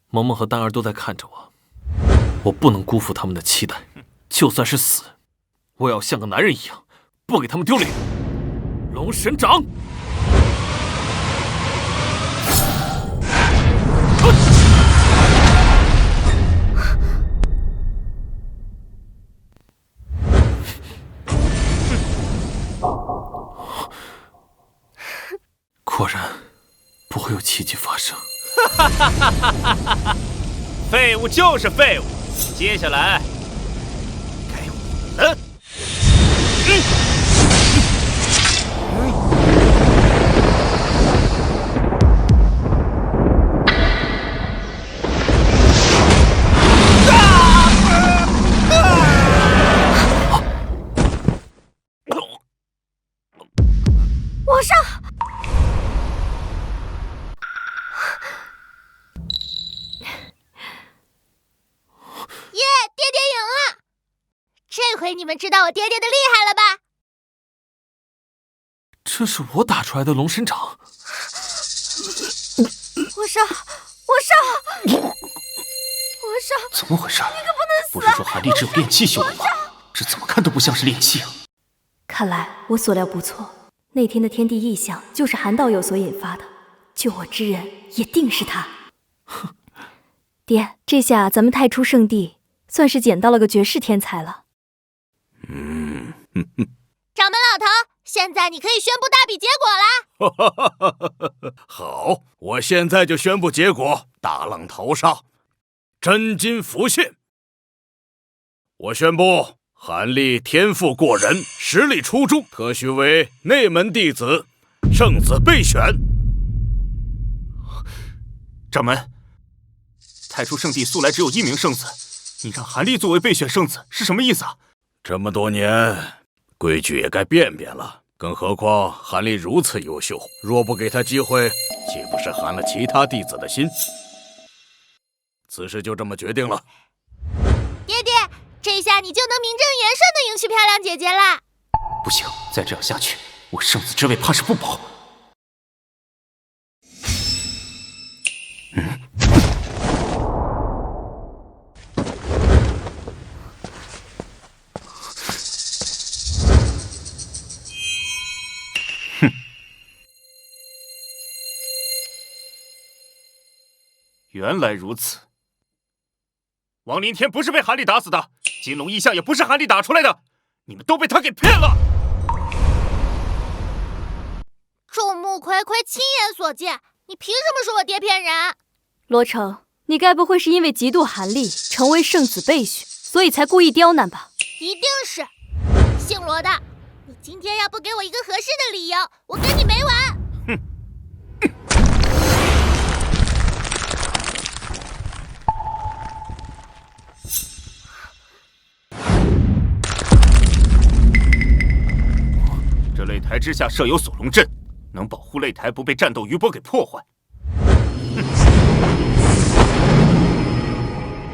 萌萌和丹儿都在看着我，我不能辜负他们的期待，就算是死，我要像个男人一样，不给他们丢脸。龙神掌！果然不会有奇迹发生。废物就是废物，接下来该我了。王少！耶，爹爹赢了！这回你们知道我爹爹的厉害了吧？这是我打出来的龙神掌。王少，王少，王少，怎么回事？你可不能死！不是说韩立只有练气修为吗？这怎么看都不像是练气啊！看来我所料不错，那天的天地异象就是韩道友所引发的，救我之人也定是他。爹，这下咱们太初圣地算是捡到了个绝世天才了。掌门老头，现在你可以宣布大比结果啦！好，我现在就宣布结果：大浪淘沙，真金浮现。我宣布，韩立天赋过人，实力出众，特许为内门弟子，圣子备选。掌门，太初圣地素来只有1名圣子，你让韩立作为备选圣子是什么意思啊？这么多年，规矩也该变变了。更何况韩立如此优秀，若不给他机会，岂不是寒了其他弟子的心？此事就这么决定了。爹爹，这下你就能名正言顺的迎娶漂亮姐姐啦！不行，再这样下去，我圣子之位怕是不保。原来如此，王林天不是被韩立打死的，金龙异象也不是韩立打出来的，你们都被他给骗了。众目睽睽，亲眼所见，你凭什么说我爹骗人？罗成，你该不会是因为嫉妒韩立成为圣子备选，所以才故意刁难吧？一定是。姓罗的，你今天要不给我一个合适的理由，我跟你没完！哼！这擂台之下设有锁龙阵，能保护擂台不被战斗余波给破坏。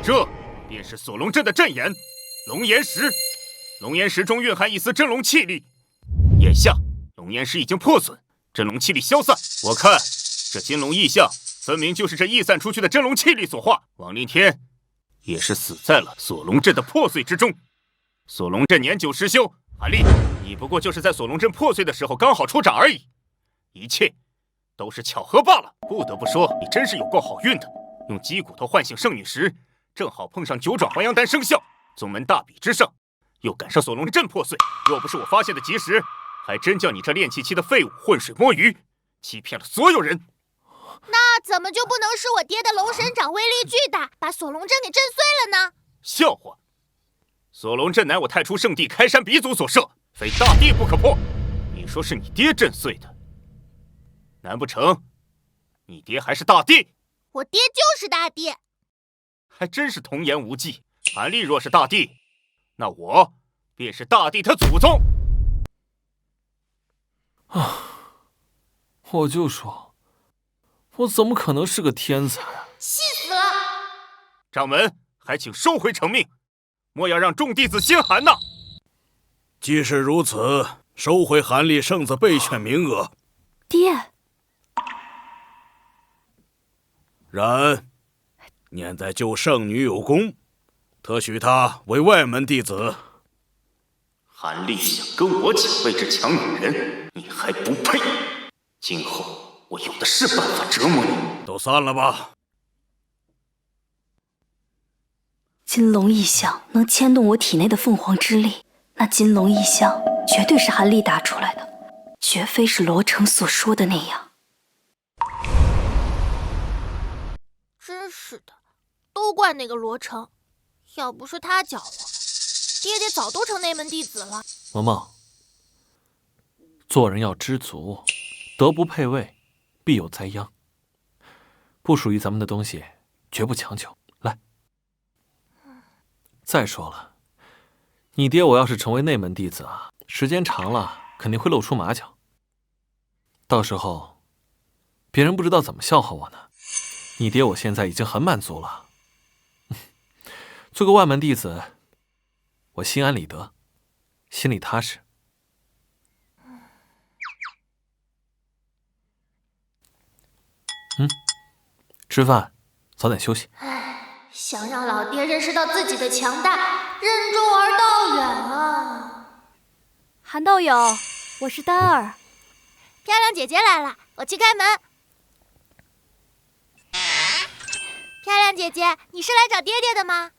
这便是锁龙阵的阵眼——龙岩石。龙岩石中蕴含一丝真龙气力，眼下龙岩石已经破损，真龙气力消散。我看这金龙异象分明就是这溢散出去的真龙气力所化。王凌天也是死在了锁龙阵的破碎之中。锁龙阵年久失修，韩立，你不过就是在锁龙阵破碎的时候刚好出掌而已，一切都是巧合罢了。不得不说，你真是有够好运的，用鸡骨头唤醒圣女时，正好碰上9转还阳丹生效，宗门大比之上，又赶上锁龙阵破碎。若不是我发现的及时，还真叫你这练气期的废物浑水摸鱼，欺骗了所有人。那怎么就不能是我爹的龙神掌威力巨大，把锁龙阵给震碎了呢？笑话！锁龙阵乃我太初圣地开山鼻祖所设，非大帝不可破。你说是你爹震碎的，难不成你爹还是大帝？我爹就是大帝。还真是童言无忌。韩立若是大帝，那我便是大帝他祖宗。我就说，我怎么可能是个天才啊！气死了！掌门，还请收回成命，莫要让众弟子心寒呐！既是如此，收回韩立圣子备选名额。爹，然念在救圣女有功，特许他为外门弟子。韩立想跟我抢位置抢女人，你还不配！今后我有的是办法折磨你。都散了吧。金龙异象能牵动我体内的凤凰之力，那金龙异象绝对是韩立打出来的，绝非是罗成所说的那样。真是的，都怪那个罗成，要不是他搅和，爹爹早都成内门弟子了。萌萌，做人要知足，德不配位，必有灾殃。不属于咱们的东西，绝不强求。来，再说了，你爹我要是成为内门弟子啊，时间长了肯定会露出马脚，到时候别人不知道怎么笑话我呢。你爹我现在已经很满足了，做个外门弟子，我心安理得，心里踏实。吃饭，早点休息。想让老爹认识到自己的强大，任重而道远啊！韩道友，我是丹儿。漂亮姐姐来了，我去开门。漂亮姐姐，你是来找爹爹的吗？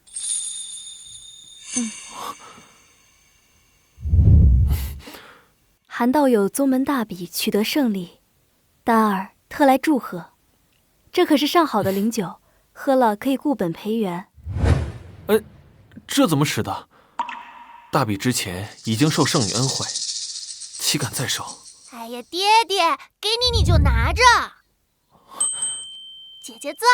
韩道友宗门大比取得胜利，丹儿特来祝贺。这可是上好的灵酒，喝了可以固本培元。这怎么使得？大比之前已经受圣女恩惠，岂敢再受？哎呀，爹爹，给你就拿着。姐姐坐。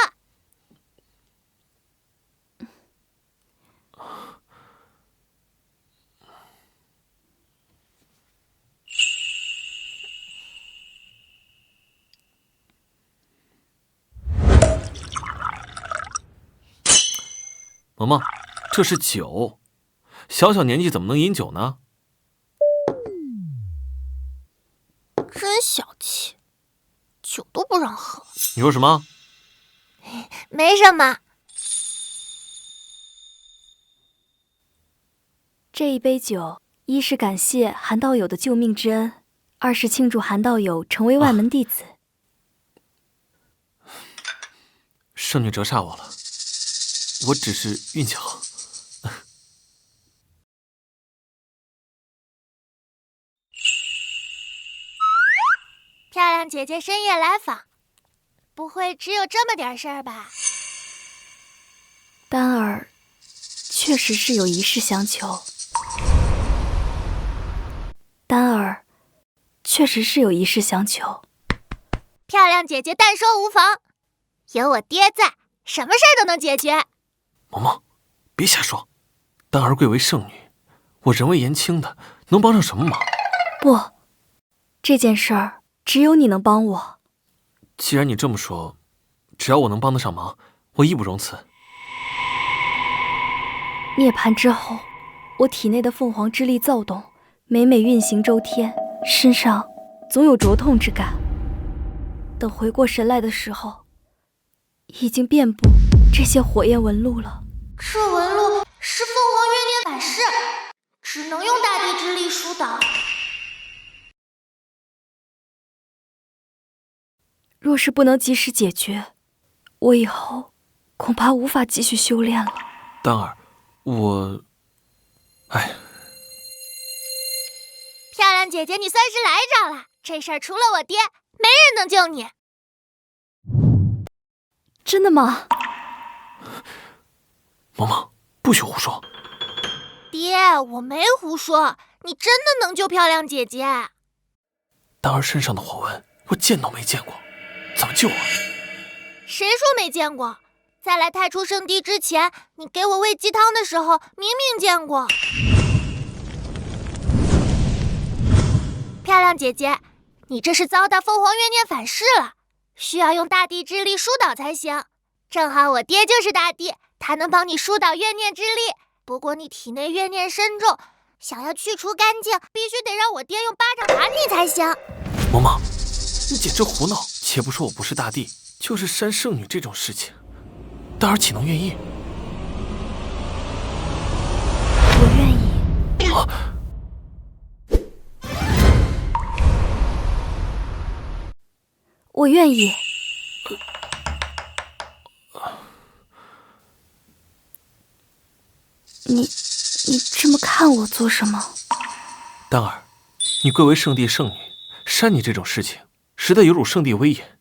萌萌，这是酒，小小年纪怎么能饮酒呢？真小气，酒都不让喝。你说什么？没什么。这一杯酒，一是感谢韩道友的救命之恩，二是庆祝韩道友成为外门弟子。圣女折煞我了，我只是运气好。漂亮姐姐深夜来访，不会只有这么点事儿吧？丹儿确实是有一事相求。丹儿确实是有一事相求。漂亮姐姐但说无妨，有我爹在，什么事儿都能解决。萌萌，别瞎说，丹儿贵为圣女，我人微言轻的，能帮上什么忙？不，这件事儿只有你能帮我。既然你这么说，只要我能帮得上忙，我义不容辞。涅槃之后，我体内的凤凰之力躁动，每每运行周天，身上总有灼痛之感。等回过神来的时候，已经遍布这些火焰纹路了。这纹路是凤凰月念反噬，只能用大地之力疏导。若是不能及时解决，我以后恐怕无法继续修炼了。丹儿，我……漂亮姐姐，你算是来着了。这事儿除了我爹，没人能救你。真的吗？萌萌，不许胡说。爹，我没胡说，你真的能救漂亮姐姐。丹儿身上的火纹，我见都没见过，怎么救啊？谁说没见过？在来太初圣地之前，你给我喂鸡汤的时候，明明见过。漂亮姐姐，你这是遭到凤凰怨念反噬了，需要用大地之力疏导才行。正好我爹就是大地，他能帮你疏导怨念之力。不过你体内怨念深重，想要去除干净，必须得让我爹用巴掌打你才行。萌萌，你简直胡闹！且不说我不是大帝，就是扇圣女这种事情，丹儿岂能愿意？我愿意。我愿意。你这么看我做什么？丹儿，你贵为圣帝圣女，扇你这种事情，实在有辱圣帝威严。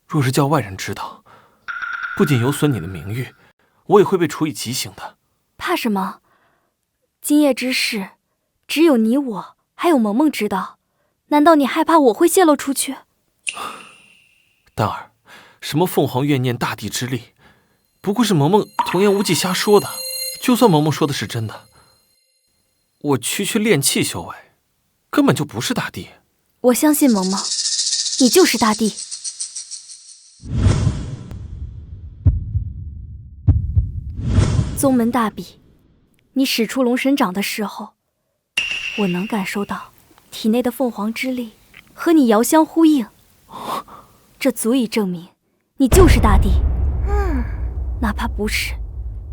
若是叫外人知道，不仅有损你的名誉，我也会被处以极刑的。怕什么？今夜之事，只有你我还有萌萌知道，难道你害怕我会泄露出去？丹儿，什么凤凰怨念大地之力，不过是萌萌童言无忌瞎说的。就算萌萌说的是真的，我区炼气修为，根本就不是大帝。我相信萌萌，你就是大帝。宗门大比，你使出龙神掌的时候，我能感受到体内的凤凰之力和你遥相呼应，这足以证明你就是大帝。哪怕不是，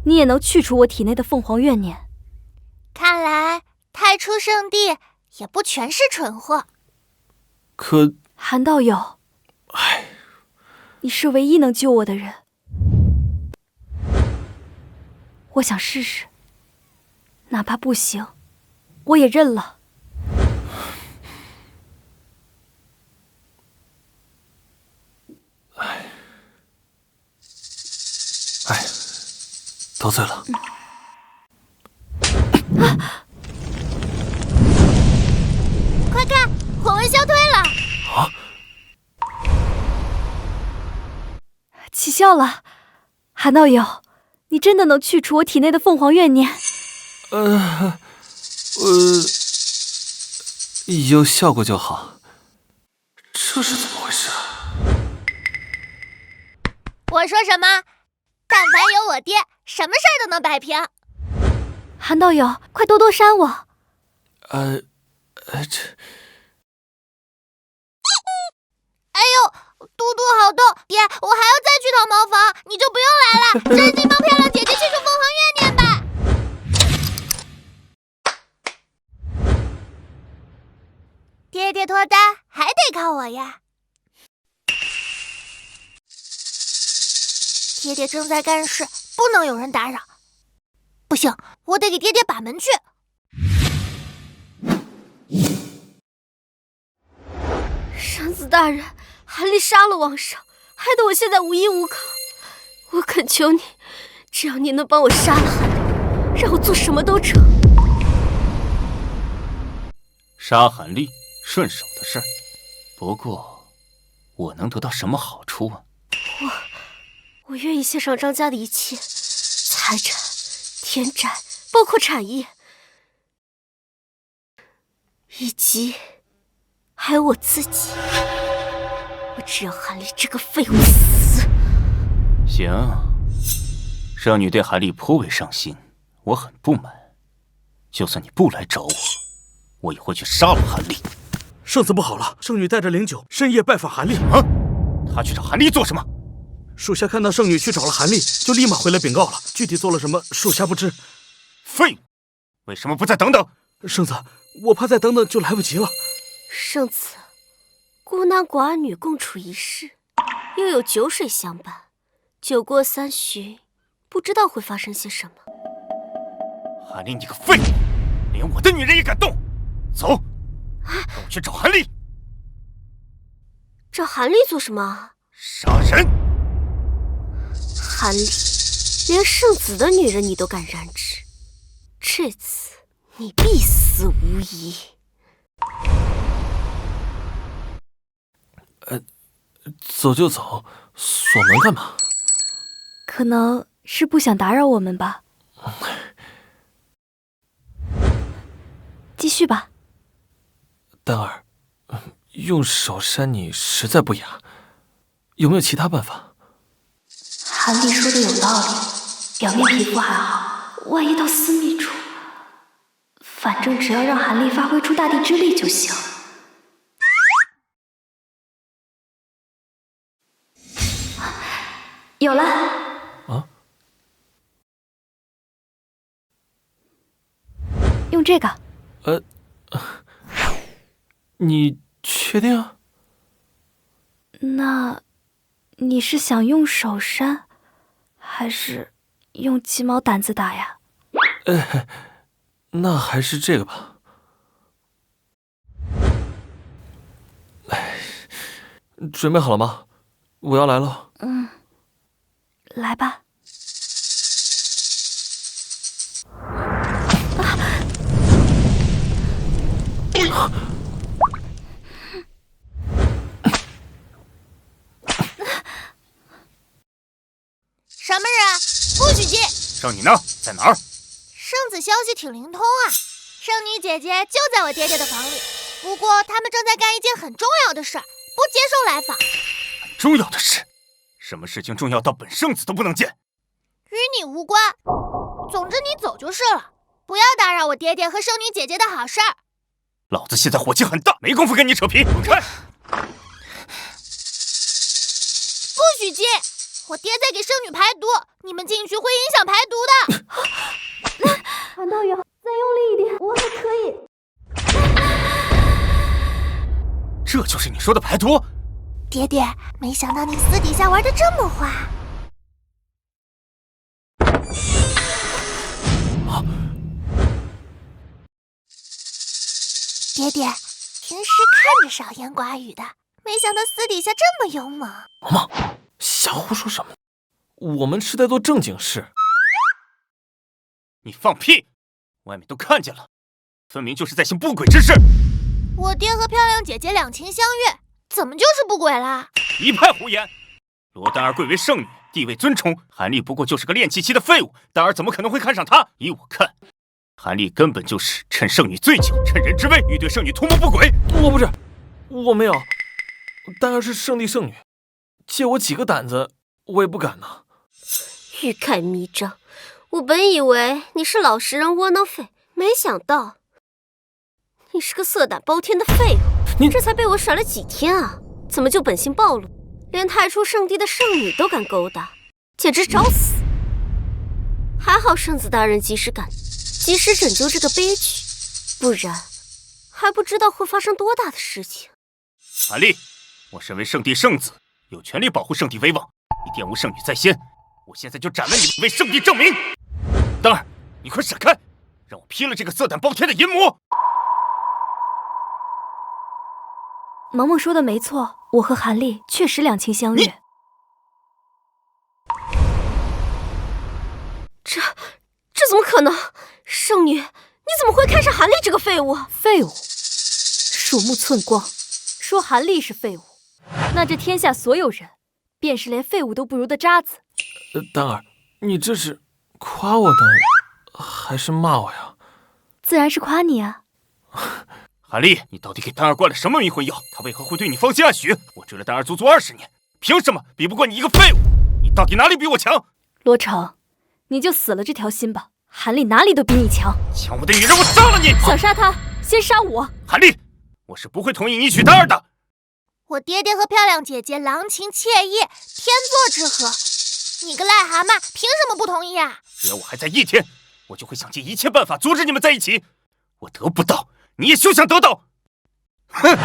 你也能去除我体内的凤凰怨念。看来太初圣地也不全是蠢货。可韩道友，你是唯一能救我的人，我想试试，哪怕不行，我也认了。得罪了。快看，火纹消退了！啊！起效了，韩道友，你真的能去除我体内的凤凰怨念？有效果就好。这是怎么回事啊？我说什么？但凡有我爹，什么事儿都能摆平。韩道友，快多多扇我！这……哎呦，嘟嘟好痛！爹，我还要再去趟茅房，你就不用来了。真心帮漂亮姐姐去除凤凰怨念吧。爹爹脱单还得靠我呀。爹爹正在干事，不能有人打扰。不行，我得给爹爹把门去。圣子大人，韩立杀了王上，害得我现在无依无靠。我恳求你，只要你能帮我杀了韩立，让我做什么都成。杀韩立，顺手的事。不过，我能得到什么好处啊？我愿意献上张家的一切，财产、田宅，包括产业，以及还有我自己。我只要韩立这个废物死。行，圣女对韩立颇为上心，我很不满。就算你不来找我，我也会去杀了韩立。圣子不好了，圣女带着灵柩深夜拜访韩立。啊，他去找韩立做什么？属下看到圣女去找了韩立，就立马回来禀告了。具体做了什么，属下不知。废物，为什么不再等等？圣子，我怕再等等就来不及了。圣子，孤男寡女共处一室，又有酒水相伴，酒过三巡，不知道会发生些什么。韩立，你个废物，连我的女人也敢动！走，跟我去找韩立。找韩立做什么？杀人！韩立，连圣子的女人你都敢染指，这次你必死无疑。走就走，锁门干嘛？可能是不想打扰我们吧。继续吧。丹儿，用手扇你实在不雅，有没有其他办法？韩立说的有道理，表面皮肤还好，万一到私密处，反正只要让韩立发挥出大地之力就行。有了。啊？用这个。你确定啊？那你是想用手扇，还是用鸡毛掸子打呀？那还是这个吧。准备好了吗？我要来了。来吧。什么人？不许进！圣女呢？在哪儿？圣子消息挺灵通啊，圣女姐姐就在我爹爹的房里。不过他们正在干一件很重要的事，不接受来访。很重要的事？什么事情重要到本圣子都不能见？与你无关。总之你走就是了，不要打扰我爹爹和圣女姐姐的好事儿。老子现在火气很大，没工夫跟你扯皮，滚开！不许进！我爹在给圣女排毒，你们进去会影响排毒的。韩道友，再用力一点，我还可以。这就是你说的排毒？爹爹，没想到你私底下玩得这么花。爹爹，平时看着少言寡语的，没想到私底下这么勇猛。妈妈，瞎胡说什么？我们是在做正经事。你放屁！外面都看见了，分明就是在行不轨之事。我爹和漂亮姐姐两情相悦，怎么就是不轨啦？一派胡言！罗丹儿贵为圣女，地位尊崇，韩立不过就是个练气期的废物，丹儿怎么可能会看上她？依我看，韩立根本就是趁圣女醉酒，趁人之危，欲对圣女图谋不轨。我没有，丹儿是圣帝圣女，借我几个胆子，我也不敢呢。欲盖弥彰，我本以为你是老实人窝囊废，没想到你是个色胆包天的废物。你这才被我甩了几天啊？怎么就本性暴露，连太初圣地的圣女都敢勾搭，简直找死！还好圣子大人及时赶，及时拯救这个悲剧，不然还不知道会发生多大的事情。韩立，我身为圣帝圣子，有权利保护圣帝威望。你玷污圣女在先，我现在就斩了你，为圣帝证明！丹儿，你快闪开，让我劈了这个色胆包天的淫魔！萌萌说的没错，我和韩立确实两情相悦。这怎么可能？圣女，你怎么会看上韩立这个废物？废物，鼠目寸光，说韩立是废物，那这天下所有人，便是连废物都不如的渣子。丹儿，你这是夸我的，还是骂我呀？自然是夸你啊。韩立，你到底给丹儿灌了什么迷魂药？他为何会对你芳心暗许？我追了丹儿足足20年，凭什么比不过你一个废物？你到底哪里比我强？罗成，你就死了这条心吧。韩立哪里都比你强。抢我的女人，我杀了你！想杀他，先杀我。韩立，我是不会同意你娶丹儿的。我爹爹和漂亮姐姐郎情妾意，天作之合。你个癞蛤蟆，凭什么不同意啊？只要我还在一天，我就会想尽一切办法阻止你们在一起。我得不到，你也休想得到！哼！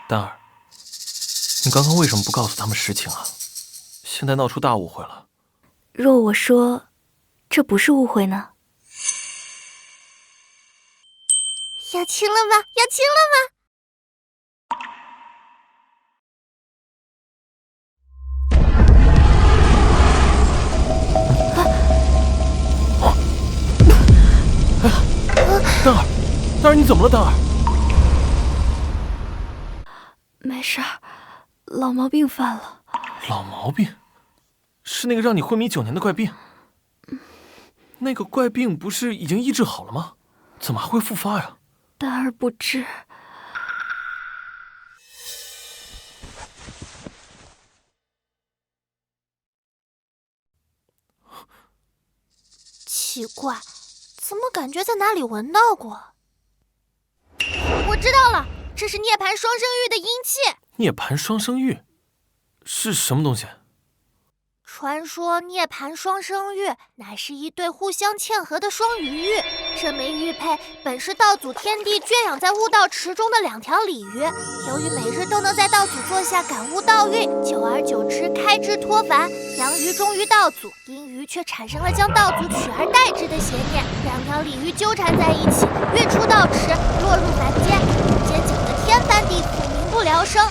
丹儿，你刚刚为什么不告诉他们实情啊？现在闹出大误会了。若我说这不是误会呢？要亲了吗？要亲了吗？丹儿，丹儿，你怎么了？丹儿，没事儿，老毛病犯了。老毛病？是那个让你昏迷9年的怪病？那个怪病不是已经医治好了吗？怎么还会复发呀？丹儿不知。奇怪，怎么感觉在哪里闻到过？我知道了，这是涅槃双生玉的阴气。涅槃双生玉是什么东西？传说涅槃双生玉乃是一对互相嵌合的双鱼玉，这枚玉佩本是道祖天帝圈养在悟道池中的2条鲤鱼，由于每日都能在道祖座下感悟道运，久而久之开枝脱凡，阳鱼忠于道祖，阴鱼却产生了将道祖取而代之的邪念，2条鲤鱼纠缠在一起，跃出道池，落入凡间，间搅得天翻地覆，民不聊生。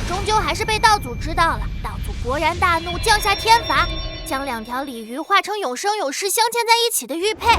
终究还是被道祖知道了，道祖勃然大怒，降下天罚，将2条鲤鱼化成永生永世镶嵌在一起的玉佩。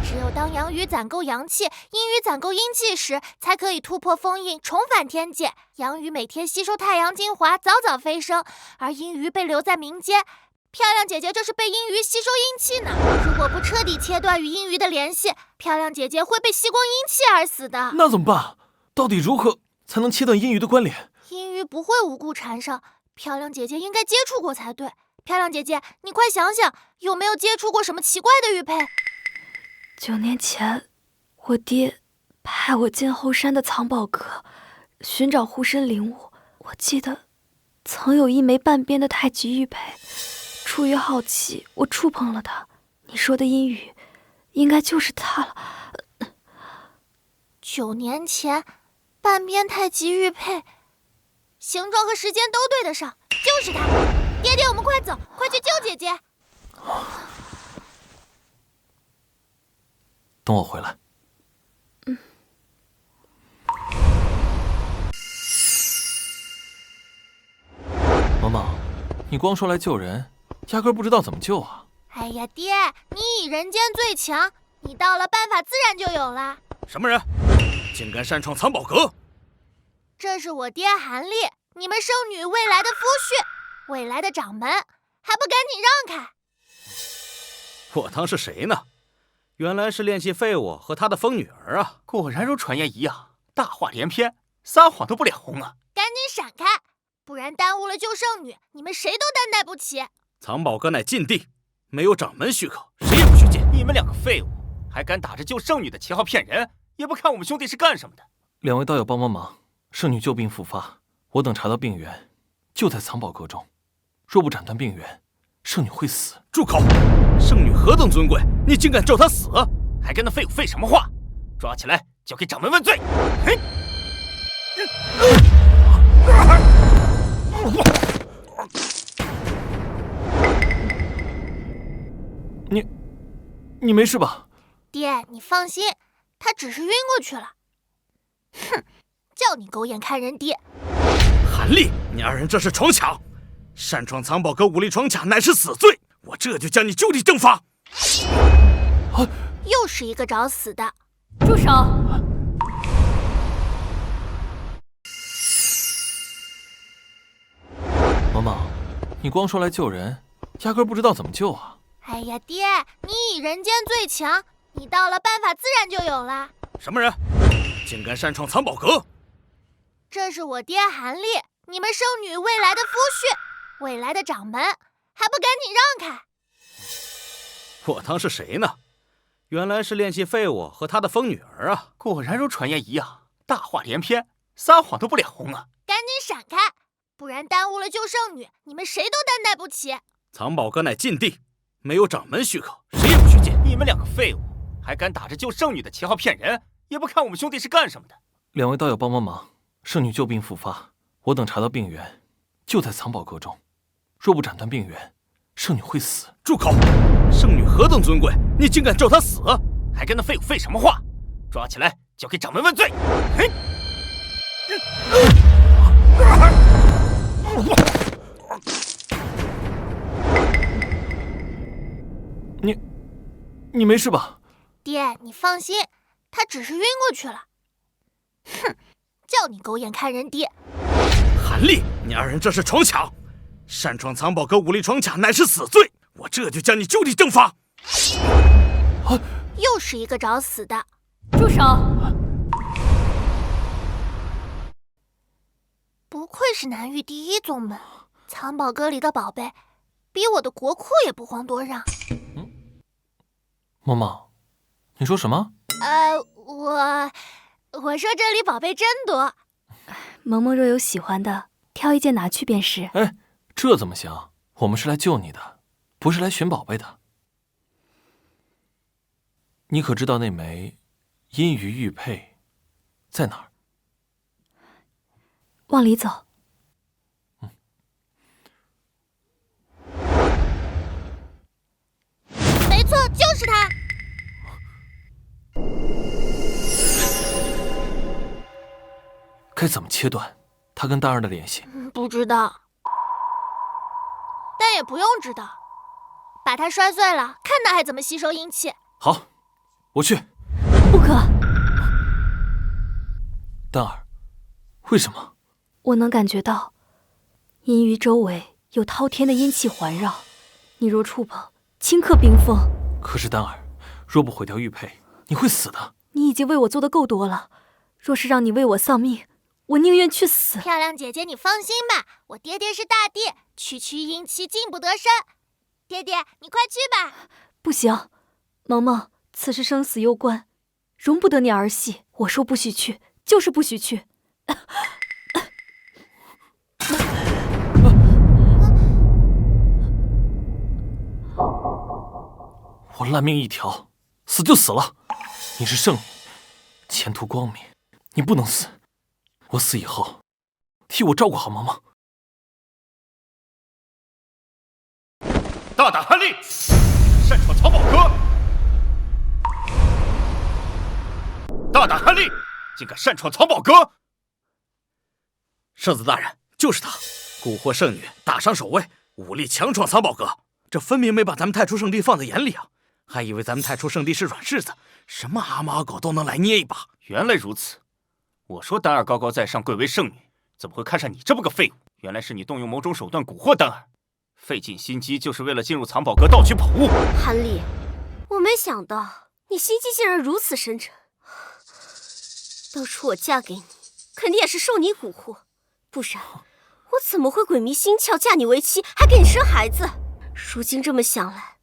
只有当阳鱼攒够阳气，阴鱼攒够阴气时，才可以突破封印，重返天界。阳鱼每天吸收太阳精华，早早飞升，而阴鱼被留在民间。漂亮姐姐就是被阴鱼吸收阴气呢。如果不彻底切断与阴鱼的联系，漂亮姐姐会被吸光阴气而死的。那怎么办？到底如何才能切断阴鱼的关联？阴鱼不会无故缠上，漂亮姐姐应该接触过才对。漂亮姐姐，你快想想，有没有接触过什么奇怪的玉佩？9年前，我爹派我进后山的藏宝阁，寻找护身灵物。我记得，曾有一枚半边的太极玉佩。出于好奇，我触碰了它。你说的阴鱼，应该就是它了。9年前，半边太极玉佩。形状和时间都对得上，就是他！爹爹，我们快走，快去救姐姐！等我回来。你光说来救人，压根不知道怎么救啊！哎呀，爹，你以人间最强，你到了办法自然就有了。什么人，竟敢擅闯藏宝阁？这是我爹韩立，你们圣女未来的夫婿，未来的掌门，还不赶紧让开！我当是谁呢？原来是练气废物和他的疯女儿啊！果然如传言一样，大话连篇，撒谎都不脸红啊！赶紧闪开，不然耽误了救圣女，你们谁都担待不起。藏宝阁乃禁地，没有掌门许可，谁也不许进。你们两个废物，还敢打着救圣女的旗号骗人，也不看我们兄弟是干什么的。两位道友帮忙，圣女旧病复发，我等查到病源就在藏宝阁中，若不斩断病源，圣女会死。住口！圣女何等尊贵，你竟敢咒她死？还跟那废物废什么话？抓起来交给掌门问罪！你没事吧？爹，你放心，他只是晕过去了。哼，叫你狗眼看人低！韩立，你二人这是闯抢，擅闯藏宝阁武力闯卡乃是死罪，我这就将你就地正法！又是一个找死的！住手！毛毛，你光说来救人，压根不知道怎么救啊！哎呀，爹，你以人间最强，你到了办法自然就有了。什么人，竟敢擅闯藏宝阁？这是我爹韩立，你们圣女未来的夫婿，未来的掌门，还不赶紧让开！我当是谁呢？原来是练气废物和他的疯女儿啊！果然如传言一样，大话连篇，撒谎都不脸红啊！赶紧闪开，不然耽误了救圣女，你们谁都担待不起。藏宝阁乃禁地，没有掌门许可，谁也不许进。你们两个废物，还敢打着救圣女的旗号骗人，也不看我们兄弟是干什么的。两位道友帮忙，圣女旧病复发，我等查到病源就在藏宝阁中，若不斩断病源，圣女会死。住口！圣女何等尊贵，你竟敢咒她死？还跟那废物废什么话？抓起来交给掌门问罪！你没事吧？爹，你放心，他只是晕过去了。哼，叫你狗眼看人低！韩立，你二人这是闯抢，擅闯藏宝阁武力闯卡乃是死罪，我这就将你就地正法！又是一个找死的！住手！不愧是南域第一宗门，藏宝阁里的宝贝，比我的国库也不遑多让。毛毛，你说什么？我说这里宝贝真多。萌萌若有喜欢的，挑一件拿去便是。哎，这怎么行？我们是来救你的，不是来寻宝贝的。你可知道那枚阴鱼玉佩在哪儿？往里走。没错，就是他。该怎么切断他跟丹儿的联系？不知道，但也不用知道。把它摔碎了，看他还怎么吸收阴气。好，我去。不可！丹儿，为什么？我能感觉到阴鱼周围有滔天的阴气环绕，你若触碰，顷刻冰封。可是丹儿，若不毁掉玉佩，你会死的。你已经为我做的够多了，若是让你为我丧命，我宁愿去死。漂亮姐姐，你放心吧，我爹爹是大帝，区区阴气进不得身。爹爹，你快去吧。不行，萌萌，此事生死攸关，容不得你儿戏。我说不许去，就是不许去。我烂命一条，死就死了。你是圣女，前途光明，你不能死。我死以后，替我照顾好萌萌。大胆韩立，擅闯藏宝阁！大胆韩立，竟敢擅闯藏宝阁！圣子大人，就是他，蛊惑圣女，打伤守卫，武力强闯藏宝阁，这分明没把咱们太初圣地放在眼里啊！还以为咱们太初圣地是软柿子，什么阿猫阿狗都能来捏一把。原来如此，我说丹儿高高在上，贵为圣女，怎么会看上你这么个废物？原来是你动用某种手段蛊惑丹儿，费尽心机就是为了进入藏宝阁盗取宝物。韩立，我没想到你心机竟然如此深沉。当初我嫁给你，肯定也是受你蛊惑，不然我怎么会鬼迷心窍嫁你为妻，还给你生孩子？如今这么想来，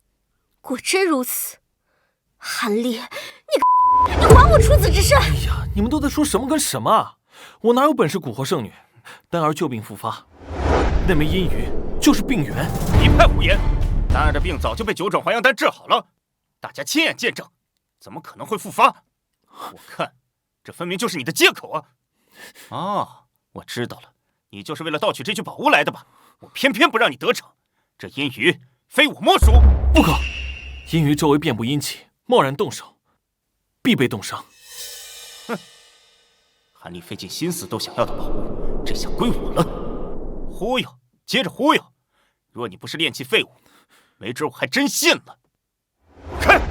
果真如此。韩立，你还我处子之身！哎呀，你们都在说什么跟什么啊？我哪有本事蛊惑圣女？丹儿旧病复发，那枚阴鱼就是病源。一派胡言！丹儿的病早就被9转还阳丹治好了，大家亲眼见证，怎么可能会复发？我看这分明就是你的借口啊！哦，我知道了，你就是为了盗取这具宝物来的吧？我偏偏不让你得逞，这阴鱼非我莫属！不可！阴鱼周围遍布阴气，贸然动手，必被冻伤。哼！韩立费尽心思都想要的宝物，这下归我了。忽悠，接着忽悠！若你不是炼器废物，没准我还真信了。看！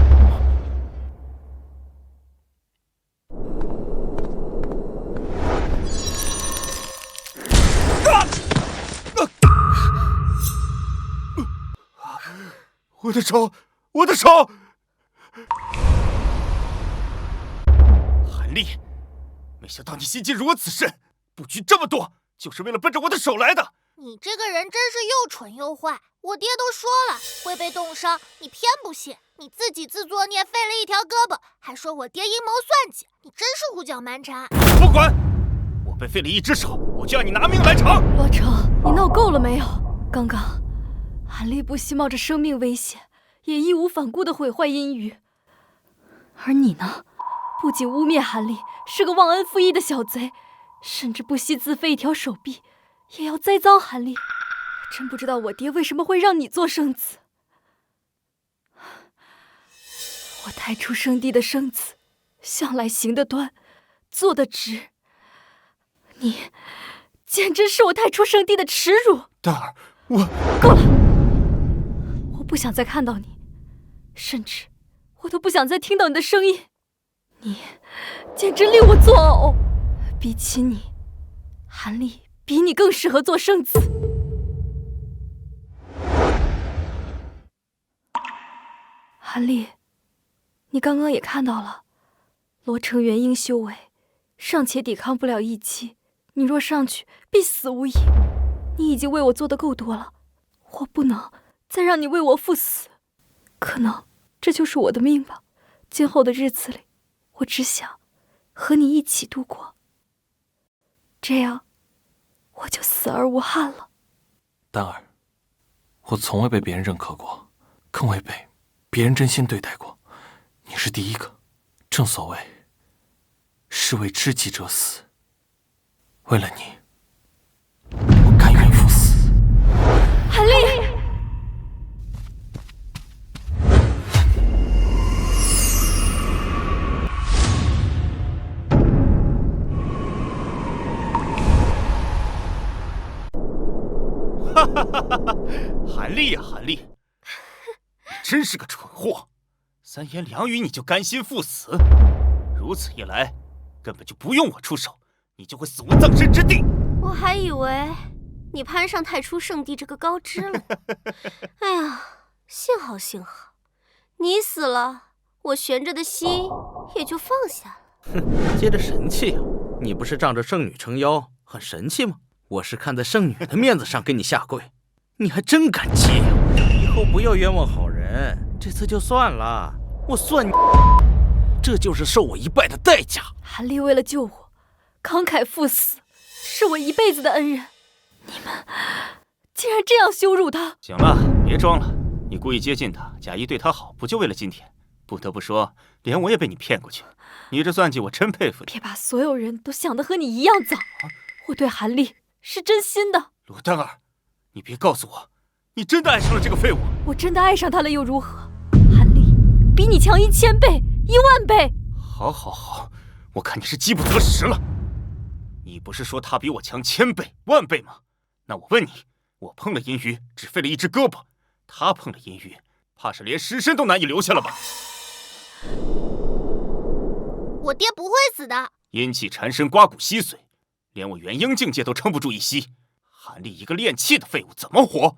我的手，我的手！韩立，没想到你心机如此深，布局这么多，就是为了奔着我的手来的。你这个人真是又蠢又坏，我爹都说了会被冻伤，你偏不信，你自己自作孽，废了一条胳膊，还说我爹阴谋算计，你真是胡搅蛮缠。不管，我被废了一只手，我就要你拿命来偿。罗成，你闹够了没有？刚刚韩立不惜冒着生命危险，也义无反顾地毁坏阴鱼，而你呢，不仅污蔑韩立是个忘恩负义的小贼，甚至不惜自废一条手臂，也要栽赃韩立。真不知道我爹为什么会让你做圣子。我太初圣地的圣子，向来行得端，坐得直，你简直是我太初圣地的耻辱。丹儿，我够了，我不想再看到你，甚至我都不想再听到你的声音。你简直令我作呕。比起你，韩立比你更适合做圣子。韩立，你刚刚也看到了，罗成元婴修为尚且抵抗不了一击，你若上去必死无疑。你已经为我做的够多了，我不能再让你为我赴死。可能这就是我的命吧，今后的日子里，我只想和你一起度过，这样我就死而无憾了。丹儿，我从未被别人认可过，更未被别人真心对待过，你是第一个。正所谓，是为知己者死，为了你，我甘愿赴死。韩立，哈哈哈哈！韩立呀，韩立，你真是个蠢货！三言两语你就甘心赴死，如此一来，根本就不用我出手，你就会死无葬身之地。我还以为你攀上太初圣地这个高枝了。哎呀，幸好幸好，你死了，我悬着的心也就放下了。哼，接着神气啊！你不是仗着圣女撑腰很神气吗？我是看在圣女的面子上给你下跪，你还真敢接呀！以后不要冤枉好人，这次就算了，我算你，这就是受我一拜的代价。韩立为了救我，慷慨赴死，是我一辈子的恩人，你们竟然这样羞辱他！行了，别装了，你故意接近他，假意对他好，不就为了今天？不得不说，连我也被你骗过去，你这算计我真佩服你。别把所有人都想得和你一样早，我对韩立是真心的。罗丹儿，你别告诉我，你真的爱上了这个废物？我真的爱上他了又如何？韩立比你强1000倍、10000倍。好，好，好，我看你是饥不择食了。你不是说他比我强1000倍、10000倍吗？那我问你，我碰了阴鱼，只废了一只胳膊；他碰了阴鱼，怕是连尸身都难以留下了吧？我爹不会死的。阴气缠身，刮骨吸髓，连我元婴境界都撑不住一息。韩立一个炼气的废物，怎么活？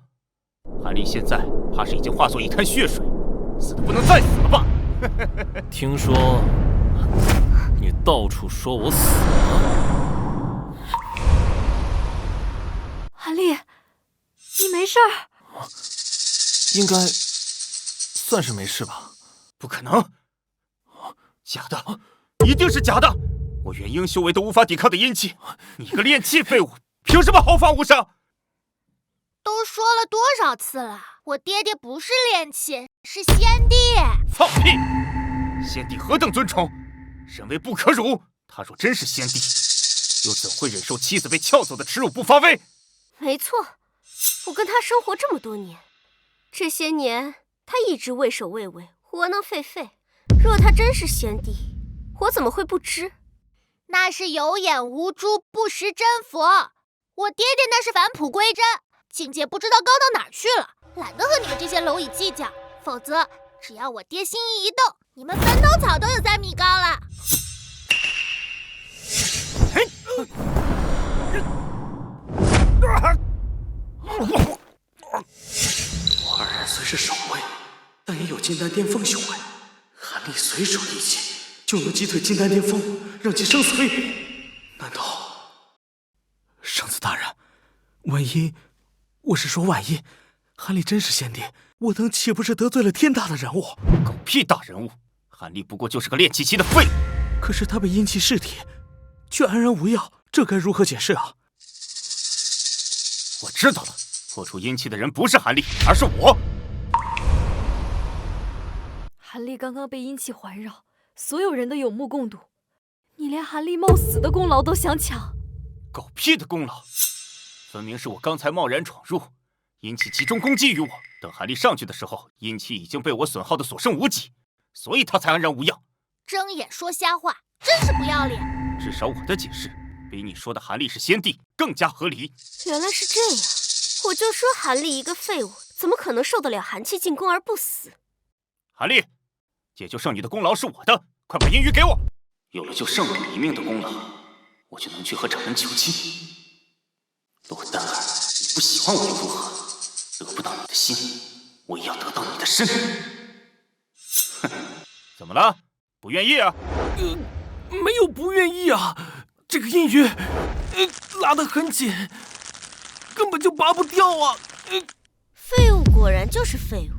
韩立现在怕是已经化作一滩血水，死的不能再死了吧？听说你到处说我死了。韩立，你没事儿？应该算是没事吧？不可能，假的，一定是假的！我元婴修为都无法抵抗的阴气，你个炼气废物，凭什么毫发无伤？都说了多少次了，我爹爹不是炼气，是先帝。放屁！先帝何等尊崇，人为不可辱。他若真是先帝，又怎会忍受妻子被撬走的耻辱不发威？没错，我跟他生活这么多年，这些年他一直畏首畏尾，窝囊废废。若他真是先帝，我怎么会不知？那是有眼无珠，不识真佛。我爹爹那是返璞归真，境界不知道高到哪儿去了，懒得和你们这些蝼蚁计较。否则，只要我爹心意一动，你们坟头草都有3米高了。我二人虽是守卫，但也有金丹巅峰修为。韩立随手一击，就能击退金丹巅峰，让其生死未卜。难道圣子大人，万一，我是说万一，韩立真是先帝，我等岂不是得罪了天大的人物？狗屁大人物！韩立不过就是个炼气期的废物。可是他被阴气噬体，却安然无恙，这该如何解释啊？我知道了，破除阴气的人不是韩立，而是我。韩立刚刚被阴气环绕，所有人都有目共睹，你连韩立冒死的功劳都想抢？狗屁的功劳！分明是我刚才贸然闯入，阴气集中攻击于我。等韩立上去的时候，阴气已经被我损耗的所剩无几，所以他才安然无恙。睁眼说瞎话，真是不要脸！至少我的解释比你说的韩立是先帝更加合理。原来是这样，我就说韩立一个废物，怎么可能受得了寒气进攻而不死？韩立，解救圣女的功劳是我的，快把阴鱼给我！有了救圣女一命的功劳，我就能去和掌门求亲。罗丹儿，你不喜欢我又如何？得不到你的心，我也要得到你的身。哼，怎么了？不愿意啊？没有不愿意啊，这个阴鱼，拉得很紧，根本就拔不掉啊。废物果然就是废物，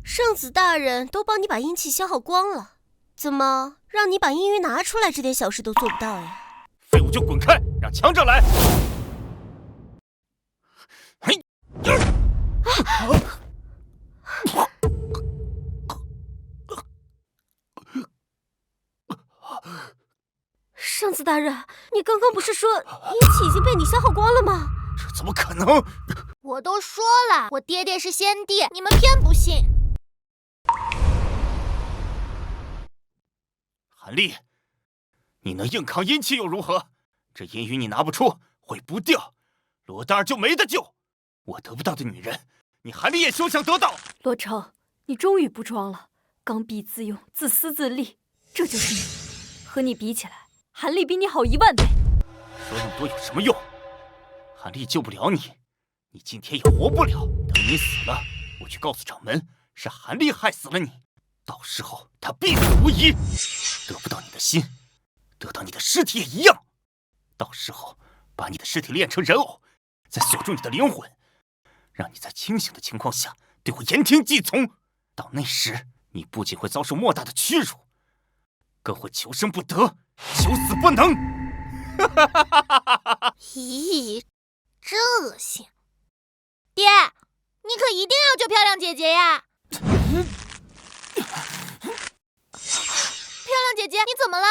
圣子大人都帮你把阴气消耗光了，怎么让你把阴鱼拿出来这点小事都做不到呀？废物就滚开，让强者来！嘿，圣子大人，你刚刚不是说阴气已经被你消耗光了吗？这怎么可能？我都说了，我爹爹是先帝，你们偏不信。韩立，你能硬扛阴气又如何？这阴鱼你拿不出，会不掉，罗丹儿就没得救。我得不到的女人，你韩立也休想得到。罗成，你终于不装了，刚愎自用，自私自利，这就是你。和你比起来，韩立比你好10000倍。说那么多有什么用？韩立救不了你，你今天也活不了。等你死了，我去告诉掌门，是韩立害死了你。到时候他必死无疑。得不到你的心，得到你的尸体也一样。到时候把你的尸体炼成人偶，再锁住你的灵魂，让你在清醒的情况下对我言听计从。到那时，你不仅会遭受莫大的屈辱，更会求生不得，求死不能。咦，真恶心！爹，你可一定要救漂亮姐姐呀！漂亮姐姐，你怎么了？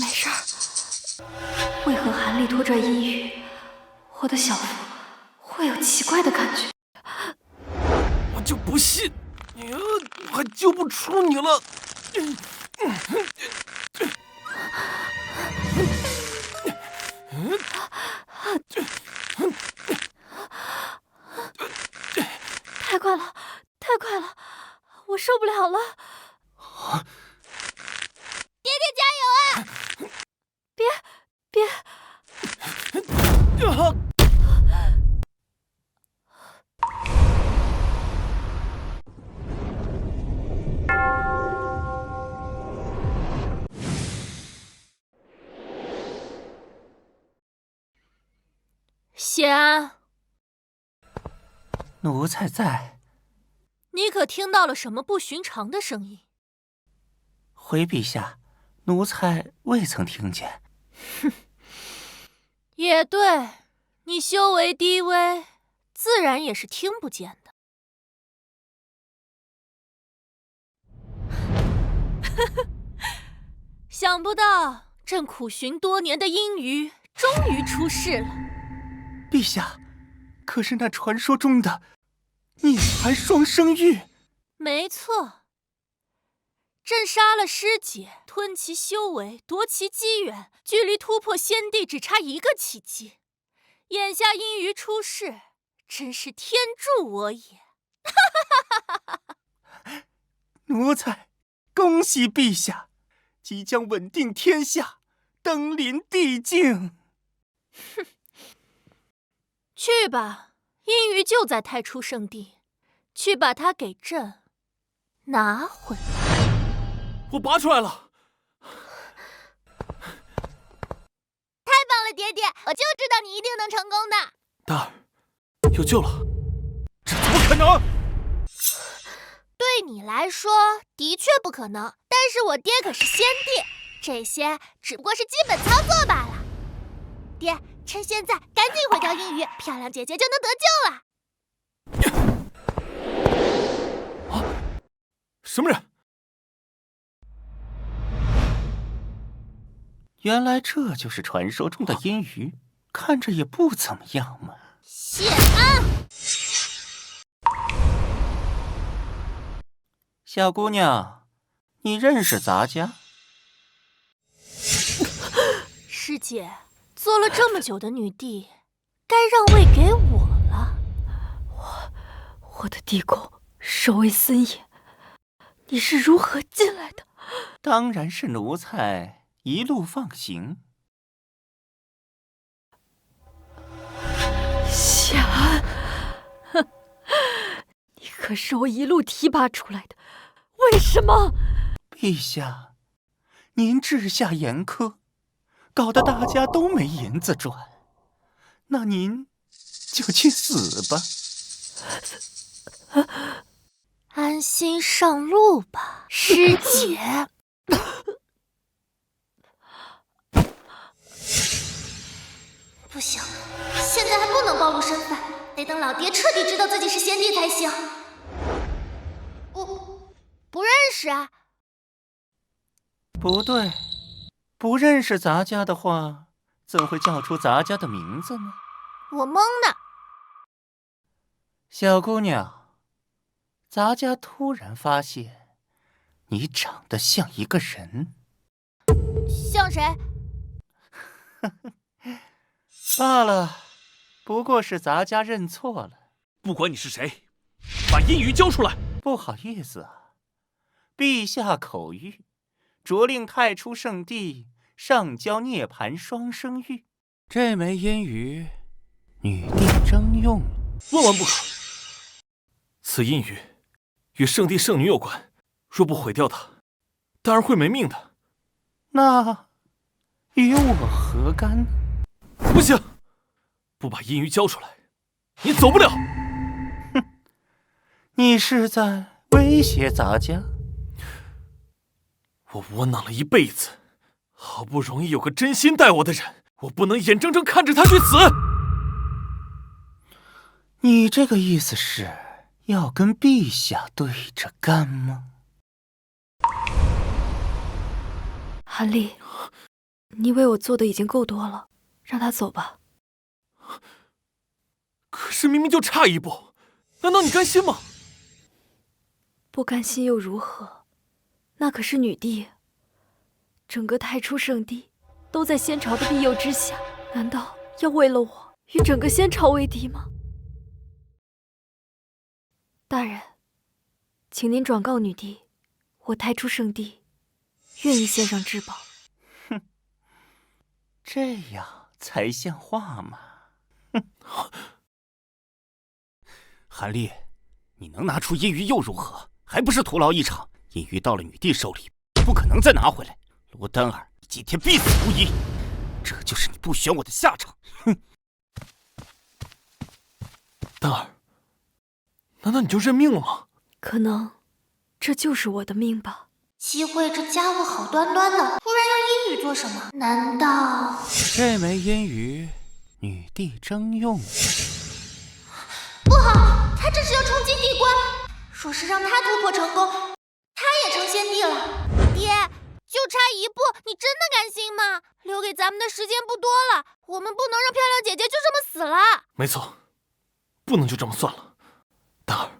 没事儿。为何韩立拖拽阴鱼，我的小腹会有奇怪的感觉？我就不信，我还救不出你了。受不了了！爹爹加油啊！别！谢安，奴才在。你可听到了什么不寻常的声音？回陛下，奴才未曾听见。哼，也对，你修为低微，自然也是听不见的。想不到朕苦寻多年的阴鱼终于出世了。陛下，可是那传说中的涅槃双生玉？没错，朕杀了师姐，吞其修为，夺其机缘，距离突破仙帝只差一个奇迹。眼下阴鱼出世，真是天助我也！奴才恭喜陛下，即将稳定天下，登临帝境。哼，去吧，阴鱼就在太初圣地，去把它给朕拿回来。我拔出来了！太棒了，爹爹！我就知道你一定能成功的。丹儿，有救了！这怎么可能？对你来说的确不可能，但是我爹可是先帝，这些只不过是基本操作罢了。爹，趁现在赶紧毁掉阴鱼，漂亮姐姐就能得救了。啊！什么人？原来这就是传说中的阴鱼，看着也不怎么样嘛。谢安，小姑娘，你认识咱家？师姐，做了这么久的女帝，该让位给我了。我的地宫守卫森严，你是如何进来的？当然是奴才一路放行。夏安，你可是我一路提拔出来的，为什么？陛下，您治下严苛，搞得大家都没银子赚，那您就去死吧。安心上路吧，师姐。不行，现在还不能暴露身份，得等老爹彻底知道自己是先帝才行。我不认识啊。不对，不认识咱家的话，怎会叫出咱家的名字呢？我懵呢。小姑娘，咱家突然发现你长得像一个人。像谁？罢了，不过是咱家认错了。不管你是谁，把阴鱼交出来！不好意思啊，陛下口谕，着令太初圣地上交涅槃双生玉。这枚阴鱼，女帝征用了。万万不可！此阴鱼与圣帝圣女有关，若不毁掉它，丹儿会没命的。那与我何干呢？不行，不把阴鱼交出来，你走不了。哼，你是在威胁咱家？我窝囊了一辈子，好不容易有个真心待我的人，我不能眼睁睁看着他去死。你这个意思是要跟陛下对着干吗？韩立，你为我做的已经够多了，让他走吧。可是明明就差一步，难道你甘心吗？不甘心又如何？那可是女帝，整个太初圣地都在仙朝的庇佑之下，难道要为了我与整个仙朝为敌吗？大人，请您转告女帝，我太初圣地愿意献上至宝。哼，这样才像话嘛！哼，韩立，你能拿出阴鱼又如何？还不是徒劳一场。阴鱼到了女帝手里，不可能再拿回来。罗丹儿，你今天必死无疑。这就是你不选我的下场。哼！丹儿，难道你就认命了吗？可能，这就是我的命吧。齐慧这家伙好端端的，突然要阴鱼做什么？难道这枚阴鱼，女帝征用？不好，他这是要冲击帝冠。若是让他突破成功，他也成先帝了。爹，就差一步，你真的甘心吗？留给咱们的时间不多了，我们不能让漂亮姐姐就这么死了。没错，不能就这么算了。丹儿，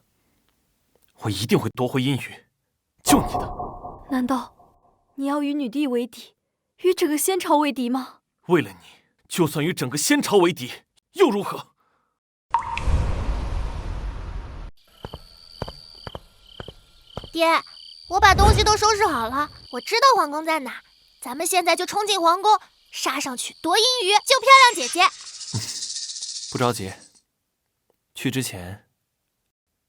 我一定会夺回阴鱼，救你的。难道你要与女帝为敌，与整个仙朝为敌吗？为了你，就算与整个仙朝为敌，又如何？爹，我把东西都收拾好了，我知道皇宫在哪，咱们现在就冲进皇宫，杀上去夺阴鱼，救漂亮姐姐。不着急，去之前，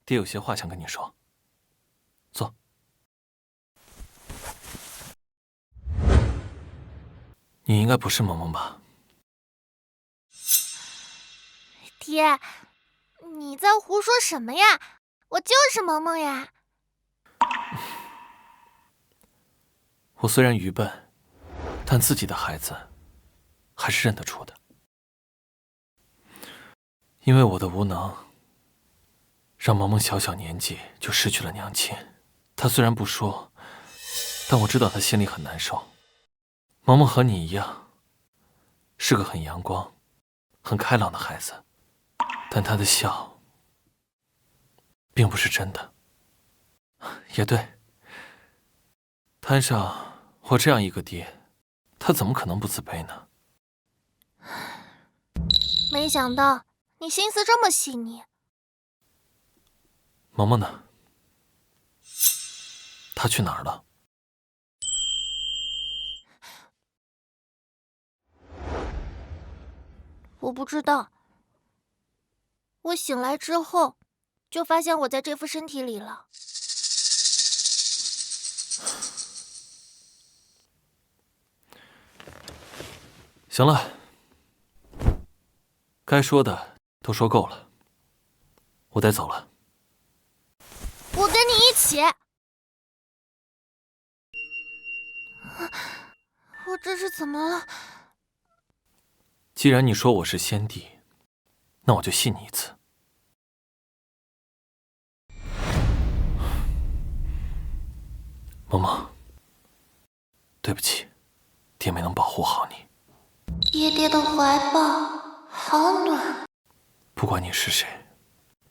爹有些话想跟你说。坐。你应该不是萌萌吧？爹，你在胡说什么呀？我就是萌萌呀。我虽然愚笨，但自己的孩子还是认得出的。因为我的无能，让萌萌小小年纪就失去了娘亲。她虽然不说，但我知道她心里很难受。萌萌和你一样，是个很阳光、很开朗的孩子，但她的笑并不是真的。也对，摊上我这样一个爹，他怎么可能不自卑呢？没想到你心思这么细腻。萌萌呢？她去哪儿了？我不知道。我醒来之后，就发现我在这副身体里了。行了，该说的都说够了，我得走了。我跟你一起。我这是怎么了？既然你说我是先帝，那我就信你一次。萌萌，对不起，爹没能保护好你。爹爹的怀抱好暖。不管你是谁，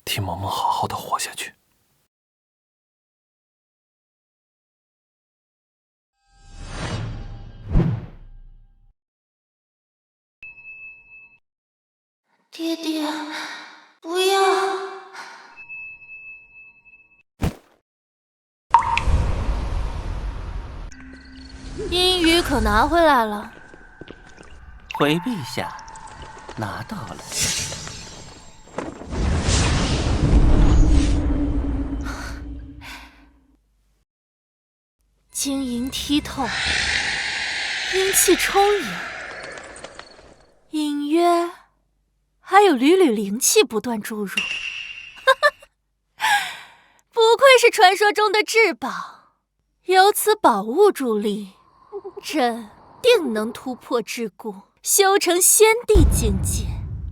替萌萌好好的活下去。爹爹，不要！阴鱼可拿回来了。回陛下，拿到了。晶莹剔透，阴气充盈，隐约还有缕缕灵气不断注入。不愧是传说中的至宝，有此宝物助力，朕定能突破桎梏，修成先帝境界，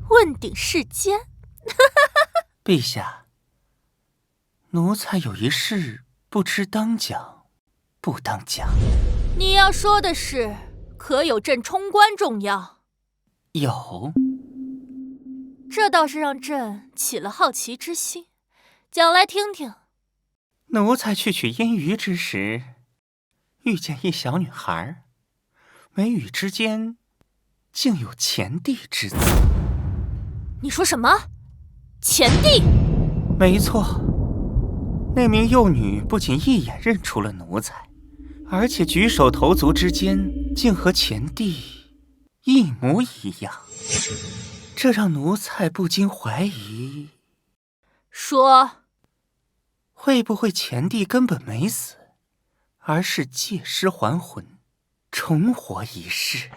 问鼎世间。陛下，奴才有一事不知当讲不当讲。你要说的是，可有朕冲关重要？有。这倒是让朕起了好奇之心，讲来听听。奴才去取阴鱼之时，遇见一小女孩，眉宇之间竟有前帝之姿。你说什么？前帝？没错，那名幼女不仅一眼认出了奴才，而且举手投足之间竟和前帝一模一样，这让奴才不禁怀疑：说，会不会前帝根本没死，而是借尸还魂，重活一世？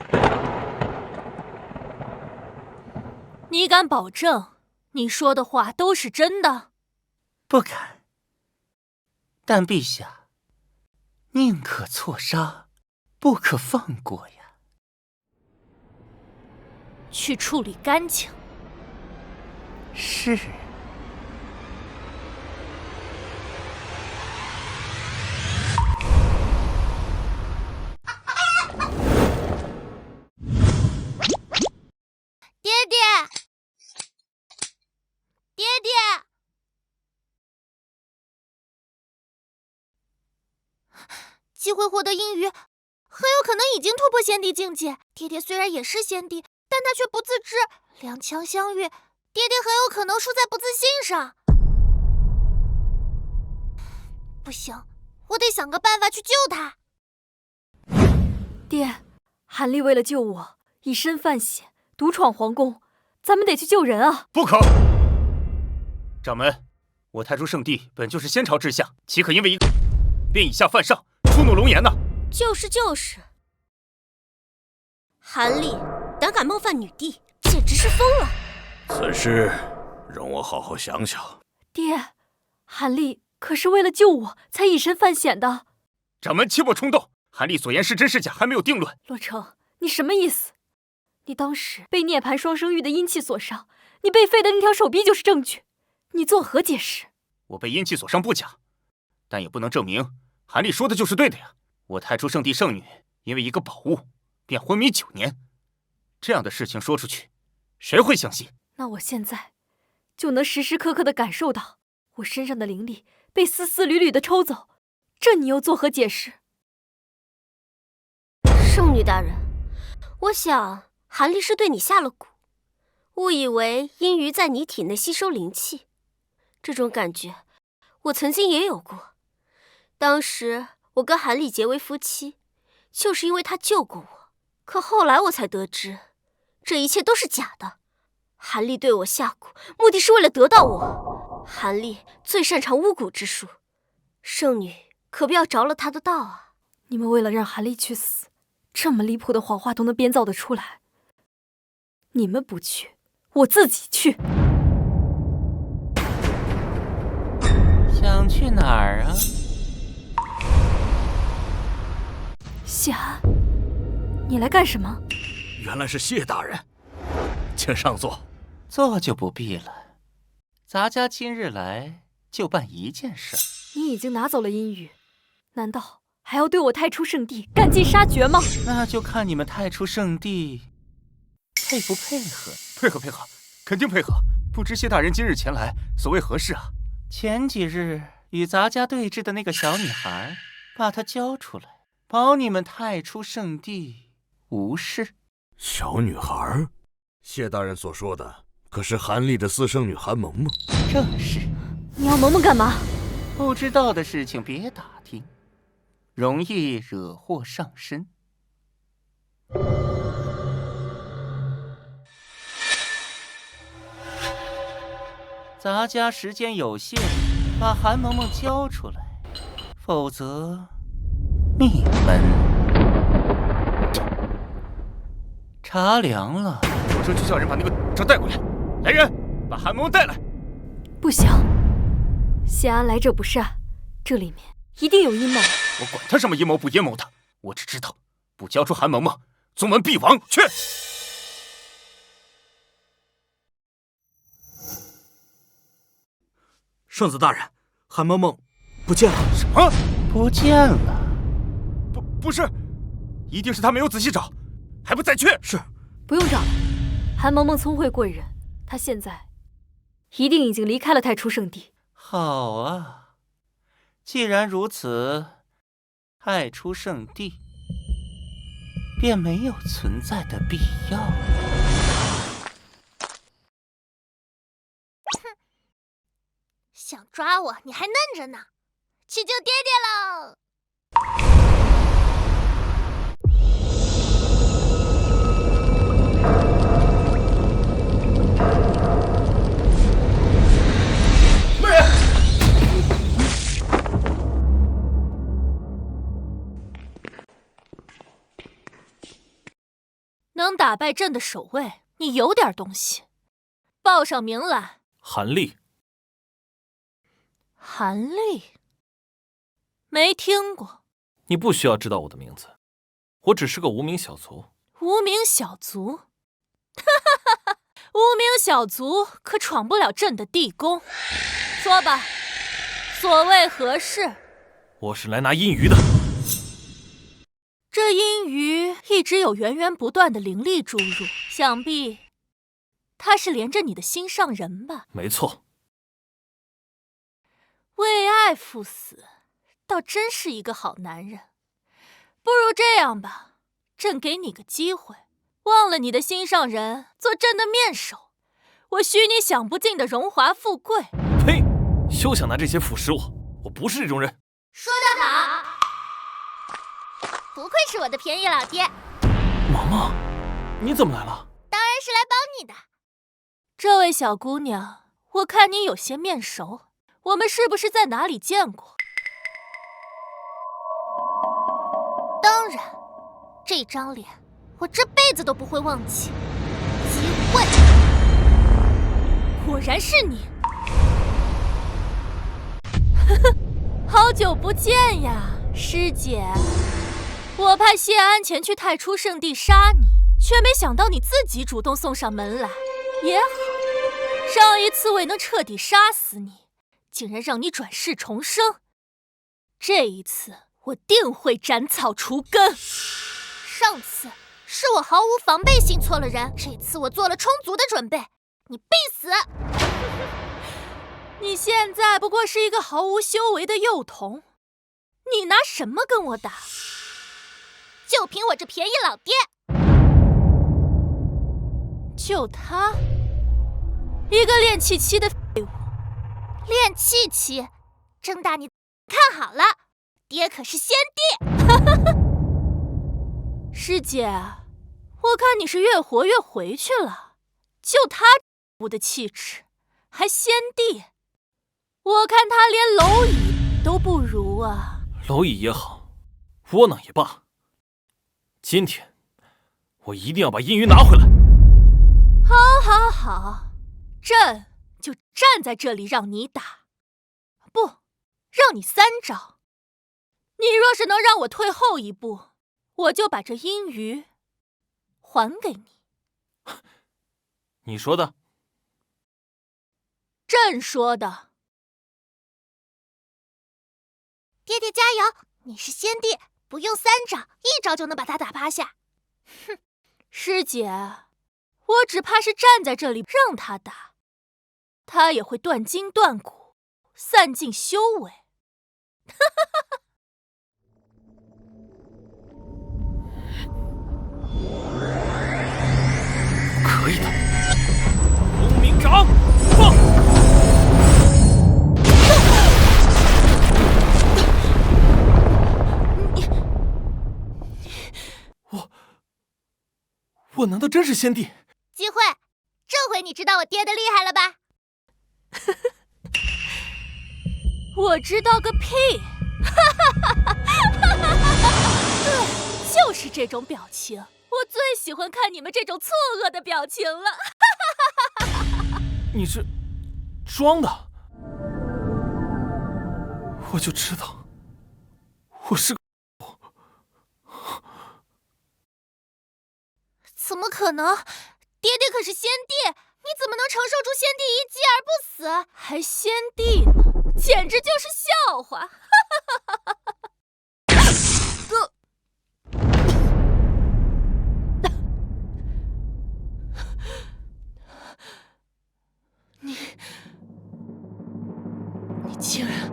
你敢保证你说的话都是真的？不敢。但陛下，宁可错杀，不可放过呀。去处理干净。是。爹爹，爹爹！机会获得阴鱼，很有可能已经突破仙帝境界。爹爹虽然也是仙帝，但他却不自知，两强相遇，爹爹很有可能输在不自信上。不行，我得想个办法去救他。爹，韩立为了救我，以身犯险，独闯皇宫，咱们得去救人啊！不可！掌门，我太初圣地本就是先朝之下，岂可因为一个便以下犯上，触怒龙颜呢？就是，韩立胆敢冒犯女帝，简直是疯了！此事容我好好想想。爹，韩立可是为了救我才以身犯险的。掌门切莫冲动，韩立所言是真是假还没有定论。洛成，你什么意思？你当时被涅槃双生玉的阴气所伤，你被废的那条手臂就是证据，你作何解释？我被阴气所伤不假，但也不能证明韩立说的就是对的呀。我太初圣地圣女因为一个宝物便昏迷9年，这样的事情说出去，谁会相信？那我现在就能时时刻刻地感受到我身上的灵力被丝丝缕缕地抽走，这你又作何解释？圣女大人，我想韩立是对你下了蛊，误以为阴鱼在你体内吸收灵气，这种感觉我曾经也有过。当时我跟韩立结为夫妻，就是因为他救过我。可后来我才得知，这一切都是假的。韩立对我下蛊，目的是为了得到我。韩立最擅长巫蛊之术，圣女可不要着了他的道啊！你们为了让韩立去死，这么离谱的谎话都能编造得出来。你们不去，我自己去。想去哪儿啊？谢安，你来干什么？原来是谢大人，请上座。坐就不必了，咱家今日来就办一件事。你已经拿走了阴雨，难道还要对我太初圣地赶尽杀绝吗？那就看你们太初圣地配不配合。配合，肯定配合。不知谢大人今日前来，所谓何事啊？前几日与咱家对峙的那个小女孩，把她交出来，保你们太初圣地无事。小女孩？谢大人所说的可是韩立的私生女韩萌萌？正是。你要萌萌干嘛？不知道的事情别打听，容易惹祸上身。咱家时间有限，把韩萌萌交出来，否则你们茶凉了。我说去叫人把那个车带过来。来人，把韩萌萌带来。不行，谢安来者不善，这里面一定有阴谋。我管他什么阴谋不阴谋的，我只知道不交出韩萌萌，宗门必亡。去！圣子大人，韩萌萌不见了。什么？不见了？不是，一定是他没有仔细找，还不再去？是。不用找了，韩萌萌聪慧过人，她现在一定已经离开了太初圣地。好啊，既然如此，太初圣地便没有存在的必要了。想抓我你还嫩着呢，去救爹爹喽！能打败朕的守卫，你有点东西。报上名来。韩立。韩立？没听过。你不需要知道我的名字，我只是个无名小卒。无名小卒？无名小卒可闯不了朕的地宫。说吧，所谓何事？我是来拿阴鱼的。这阴鱼一直有源源不断的灵力注入，想必他是连着你的心上人吧？没错。为爱赴死，倒真是一个好男人。不如这样吧，朕给你个机会，忘了你的心上人，做朕的面首，我许你享不尽的荣华富贵。呸！休想拿这些腐蚀我，我不是这种人。说得好，不愧是我的便宜老爹。萌萌，你怎么来了？当然是来帮你的。这位小姑娘，我看你有些面熟，我们是不是在哪里见过？当然，这张脸我这辈子都不会忘记。机会，果然是你！好久不见呀，师姐。我派谢安前去太初圣地杀你，却没想到你自己主动送上门来。也好，上一次未能彻底杀死你，竟然让你转世重生。这一次我定会斩草除根。上次是我毫无防备信错了人，这次我做了充足的准备，你必死！你现在不过是一个毫无修为的幼童，你拿什么跟我打？就凭我这便宜老爹！就他，一个练气期的废物。练气期，睁大你看好了，爹可是先帝！师姐，我看你是越活越回去了。就他的气质，还先帝，我看他连蝼蚁都不如啊！蝼蚁也好，窝囊也罢，今天我一定要把阴鱼拿回来。好，好，好，朕就站在这里让你打，不，让你3招。你若是能让我退后一步，我就把这阴鱼还给你。你说的？朕说的。爹爹加油，你是先帝，不用3招，1招就能把他打趴下。哼，师姐，我只怕是站在这里让他打，他也会断筋断骨，散尽修为。可以的，无名掌，放！我难道真是先帝？机会，这回你知道我爹的厉害了吧？我知道个屁！对，就是这种表情，我最喜欢看你们这种错愕的表情了。你是装的，我就知道，我是个。怎么可能？爹爹可是先帝，你怎么能承受住先帝一击而不死？还先帝呢，简直就是笑话！你竟然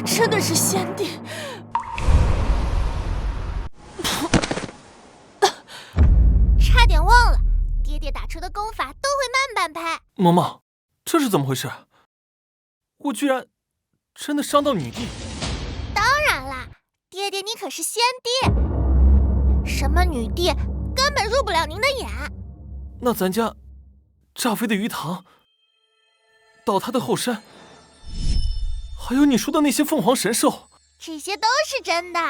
真的是先帝！差点忘了，爹爹打出的功法都会慢半拍。萌萌，这是怎么回事？我居然真的伤到女帝。当然啦，爹爹你可是先帝，什么女帝根本入不了您的眼。那咱家炸飞的鱼塘，倒塌的后山，还有你说的那些凤凰神兽，这些都是真的。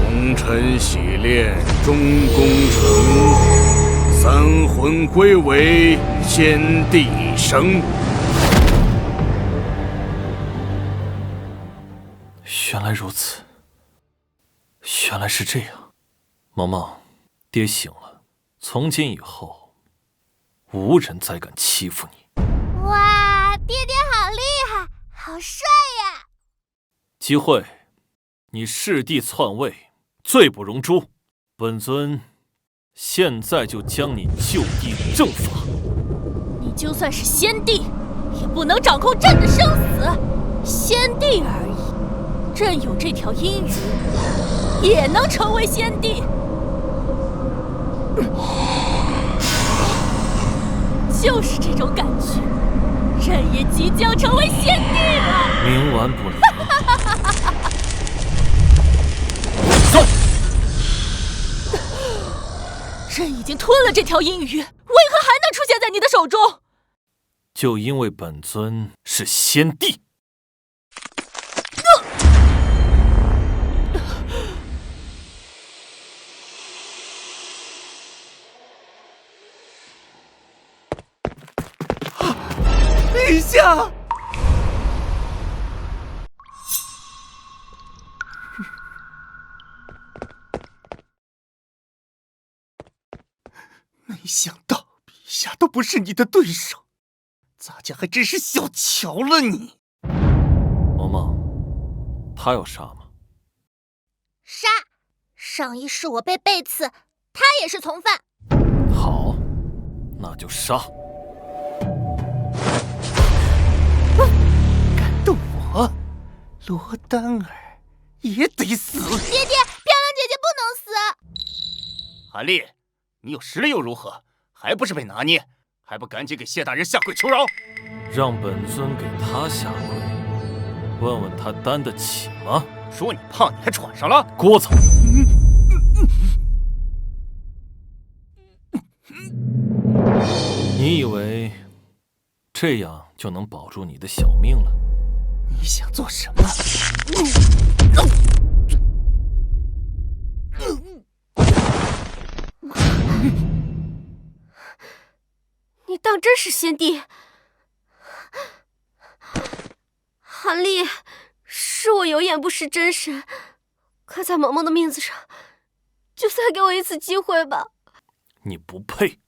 红尘洗炼终功成，三魂归为先帝生。原来如此，原来是这样。萌萌，爹醒了，从今以后，无人再敢欺负你。哇，爹爹好厉害，好帅呀！姬惠，你弑帝篡位，罪不容诛。本尊现在就将你就地正法。你就算是先帝，也不能掌控朕的生死。先帝而已，朕有这条阴鱼，也能成为先帝。就是这种感觉，朕也即将成为先帝了。冥顽不灵。朕已经吞了这条阴鱼，为何还能出现在你的手中？就因为本尊是先帝。陛下！没想到陛下都不是你的对手，咱家还真是小瞧了你。萌萌，他要杀吗？杀！上一世我被背刺，他也是从犯。好，那就杀。敢动我，罗丹儿也得死。爹爹，漂亮姐姐不能死。韩立，你有实力又如何？还不是被拿捏？还不赶紧给谢大人下跪求饶！让本尊给他下跪，问问他担得起吗？说你胖，你还喘上了？聒噪！你以为这样就能保住你的小命了？你想做什么？你当真是先帝？韩立，是我有眼不识真神，可在萌萌的面子上，就再给我一次机会吧。你不配，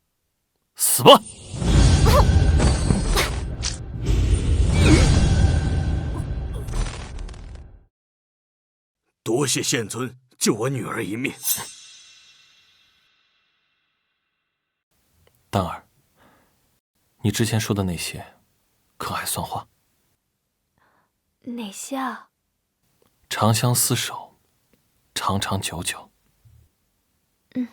死吧！多谢县尊救我女儿一命。丹儿，你之前说的那些，可还算话？哪些啊？长相厮守，长长久久。嗯。